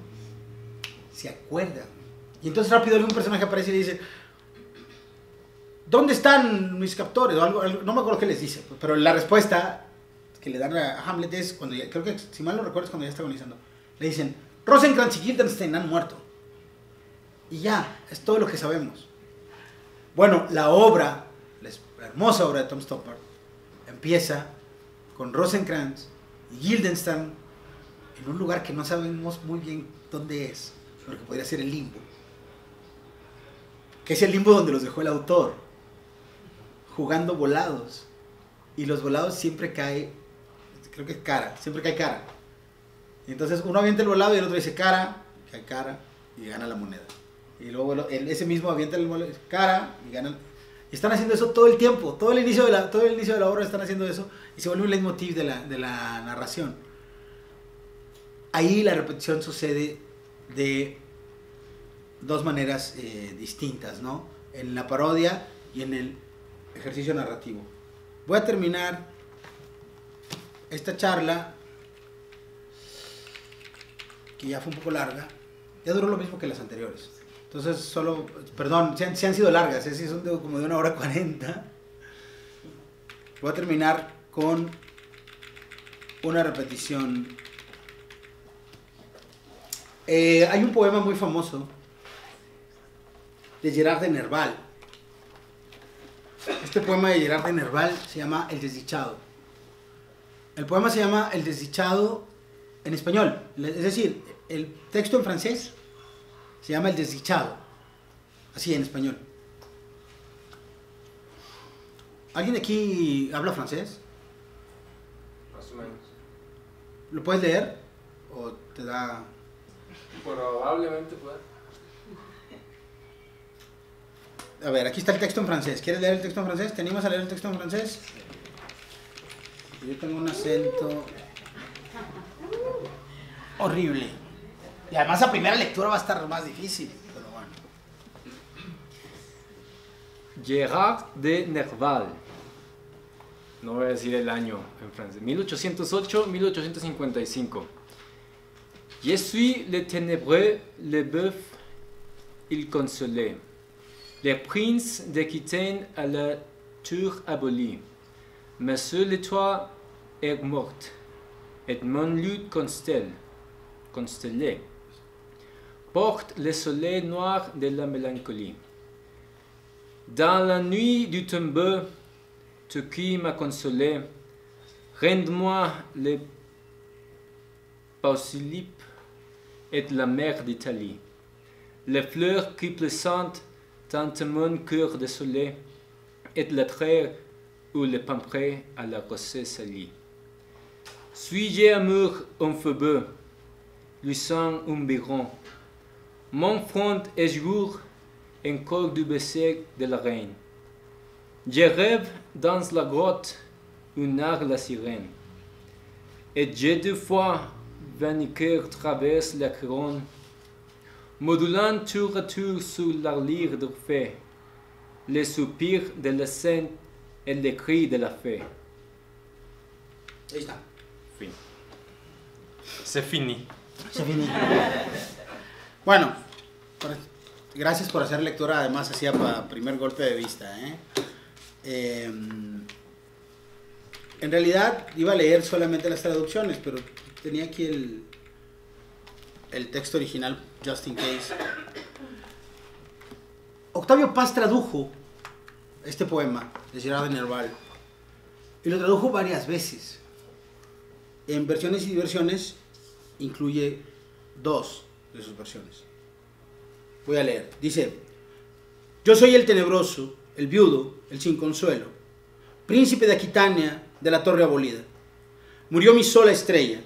se acuerdan. Y entonces rápido algún personaje aparece y le dice: ¿dónde están mis captores? O algo, no me acuerdo qué les dice, pero la respuesta que le dan a Hamlet es, creo que si mal no recuerdo es cuando ya está agonizando, le dicen: Rosencrantz y Guildenstern han muerto. Y ya, es todo lo que sabemos. Bueno, la hermosa obra de Tom Stoppard empieza con Rosencrantz y Guildenstern en un lugar que no sabemos muy bien dónde es, porque podría ser el limbo, que es el limbo donde los dejó el autor, jugando volados, y los volados siempre cae, creo que cara, siempre cae cara, y entonces uno avienta el volado y el otro dice cara, cae cara y gana la moneda, y luego ese mismo avienta el volado, cara y gana. Y están haciendo eso todo el tiempo, todo el inicio de la obra están haciendo eso, y se vuelve un leitmotiv de la narración. Ahí la repetición sucede de dos maneras distintas, ¿no? En la parodia y en el ejercicio narrativo. Voy a terminar esta charla, que ya fue un poco larga, ya duró lo mismo que las anteriores. Entonces, perdón, se han sido largas, son como de 1 hora 40. Voy a terminar con una repetición. Hay un poema muy famoso de Gerard de Nerval. Este poema de Gerard de Nerval se llama El Desdichado. El poema se llama El Desdichado en español, es decir, el texto en francés se llama El Desdichado, así en español. ¿Alguien de aquí habla francés? Más o menos. ¿Lo puedes leer? ¿O te da...? Probablemente pueda. A ver, aquí está el texto en francés. ¿Quieres leer el texto en francés? ¿Te animas a leer el texto en francés? Yo tengo un acento horrible. Y además la primera lectura va a estar más difícil. Pero bueno. Gerard de Nerval. No voy a decir el año en francés. 1808-1855. Je suis le ténébreux, le bœuf, il consolé. Les princes d'Aquitaine à la tour abolie. Monsieur le toit est mort, et mon lut constellé. Porte le soleil noir de la mélancolie. Dans la nuit du tombeau, tu qui m'as consolé, rende-moi le basilisque et la mer d'Italie. Les fleurs qui plaisantent dans mon cœur désolé, et la terre où le pampré à la rosée salie. Suis-je amour un feu, luisant un biron. Mon front est jour, un col du baiser de la reine. Je rêve dans la grotte, une art la sirène. Et j'ai deux fois vainqueur traverse la couronne, modulant tour à tour sur la lyre d'Orphée, les soupirs de la sainte et les cris de la fée. Ahí está. Fin. Se fini. Se finí. Bueno, gracias por hacer lectura, además hacía para primer golpe de vista. En realidad iba a leer solamente las traducciones, pero tenía aquí el texto original, just in case. Octavio Paz tradujo este poema de Gerard de Nerval y lo tradujo varias veces. En versiones y diversiones incluye 2 de sus versiones. Voy a leer. Dice: yo soy el tenebroso, el viudo, el sin consuelo, príncipe de Aquitania, de la torre abolida. Murió mi sola estrella,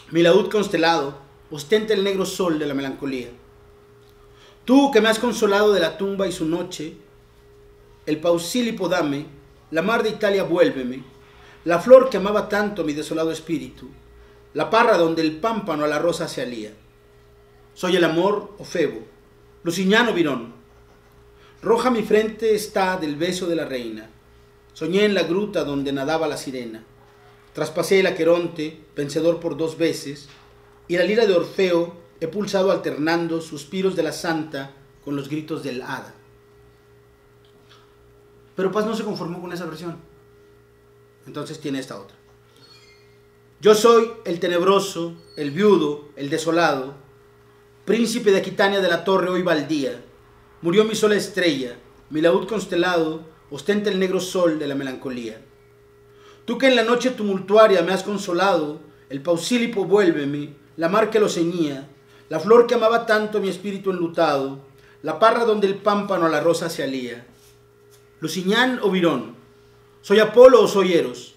mi laúd constelado ostenta el negro sol de la melancolía. Tú que me has consolado de la tumba y su noche, el Pausílipo dame, la mar de Italia vuélveme, la flor que amaba tanto mi desolado espíritu, la parra donde el pámpano a la rosa se alía. Soy el amor o Febo, Lucignano Virón. Roja mi frente está del beso de la reina. Soñé en la gruta donde nadaba la sirena. Traspasé el Aqueronte, vencedor por 2 veces, y la lira de Orfeo he pulsado alternando suspiros de la santa con los gritos del hada. Pero Paz no se conformó con esa versión. Entonces tiene esta otra. Yo soy el tenebroso, el viudo, el desolado, príncipe de Aquitania de la torre hoy baldía. Murió mi sola estrella, mi laúd constelado ostenta el negro sol de la melancolía. Tú que en la noche tumultuaria me has consolado, el Pausílipo vuélveme, la mar que lo ceñía, la flor que amaba tanto mi espíritu enlutado, la parra donde el pámpano a la rosa se alía. Luciñán o Virón, soy Apolo o soy Eros.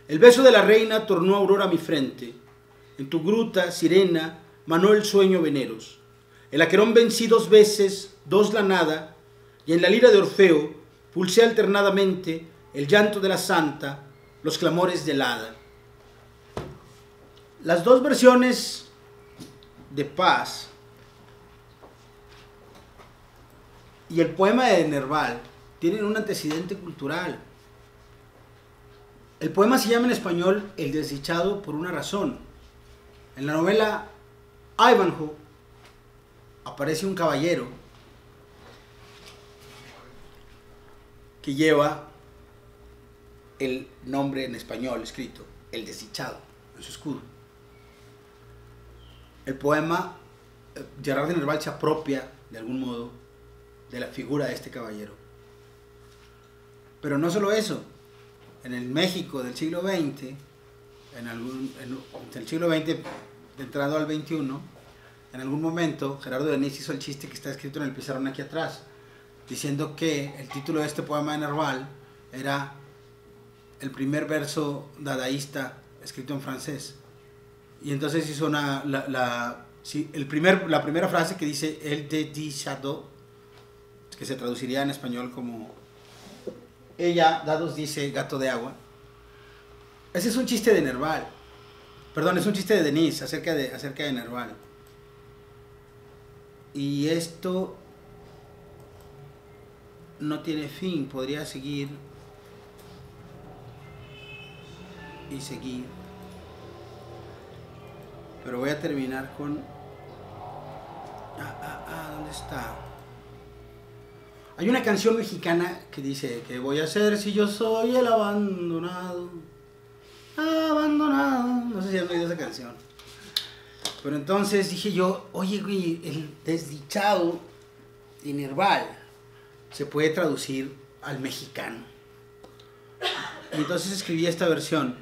El beso de la reina tornó aurora mi frente. En tu gruta, sirena, manó el sueño veneros. El Aquerón vencí 2 veces, 2 la nada, y en la lira de Orfeo pulsé alternadamente el llanto de la santa, los clamores del hada. Las 2 versiones de Paz y el poema de Nerval tienen un antecedente cultural. El poema se llama en español El desdichado por una razón. En la novela Ivanhoe aparece un caballero que lleva el nombre en español escrito, El desdichado, en su escudo. El poema, Gerard de Nerval se apropia de algún modo de la figura de este caballero. Pero no solo eso, en el México del siglo XX, del siglo XX entrando al XXI, en algún momento Gerardo Denis hizo el chiste que está escrito en el pizarrón aquí atrás, diciendo que el título de este poema de Nerval era el primer verso dadaísta escrito en francés. Y entonces hizo la primera frase que dice El desdichado, que se traduciría en español como ella, dados dice gato de agua. Ese es un chiste de Nerval. Perdón, es un chiste de Denis acerca de Nerval. Y esto no tiene fin, podría seguir y seguir. Pero voy a terminar con... ¿dónde está? Hay una canción mexicana que dice: ¿qué voy a hacer si yo soy el abandonado? Abandonado. No sé si han oído esa canción. Pero entonces dije yo, oye, güey, el desdichado de Nerval se puede traducir al mexicano. Y entonces escribí esta versión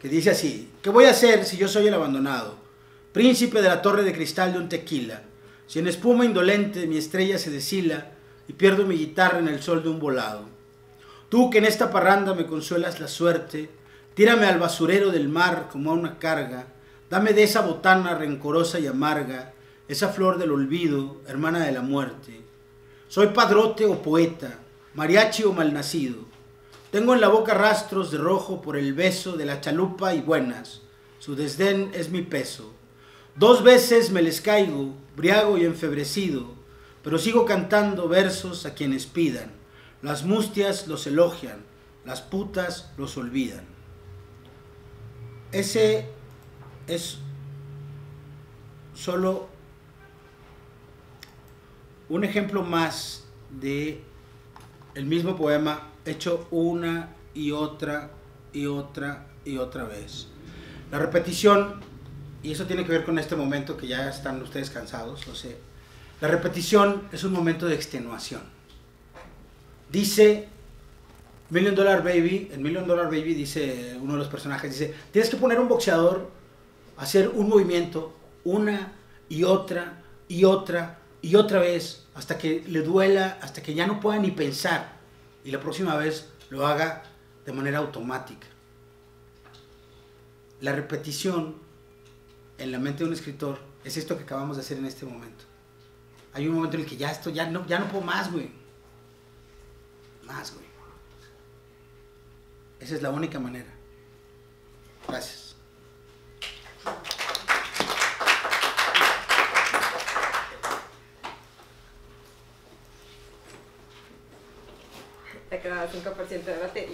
que dice así: ¿qué voy a hacer si yo soy el abandonado? Príncipe de la torre de cristal de un tequila. Si en espuma indolente mi estrella se deshila y pierdo mi guitarra en el sol de un volado. Tú que en esta parranda me consuelas la suerte, Tírame al basurero del mar como a una carga. Dame de esa botana rencorosa y amarga, esa flor del olvido, hermana de la muerte. Soy padrote o poeta, mariachi o malnacido. Tengo en la boca rastros de rojo por el beso de la chalupa y buenas. Su desdén es mi peso. 2 veces me les caigo, briago y enfebrecido, pero sigo cantando versos a quienes pidan. Las mustias los elogian, las putas los olvidan. Ese es solo un ejemplo más de el mismo poema hecho una y otra y otra y otra vez. La repetición, y eso tiene que ver con este momento que ya están ustedes cansados, lo sé. La repetición es un momento de extenuación. Dice $1 Million Baby, en $1 Million Baby dice uno de los personajes, dice, tienes que poner a un boxeador a hacer un movimiento una y otra y otra y otra vez hasta que le duela, hasta que ya no pueda ni pensar y la próxima vez lo haga de manera automática. La repetición en la mente de un escritor es esto que acabamos de hacer en este momento. Hay un momento en el que ya no puedo más, güey. Más, güey. Esa es la única manera. Gracias. Te quedaba 5% de batería.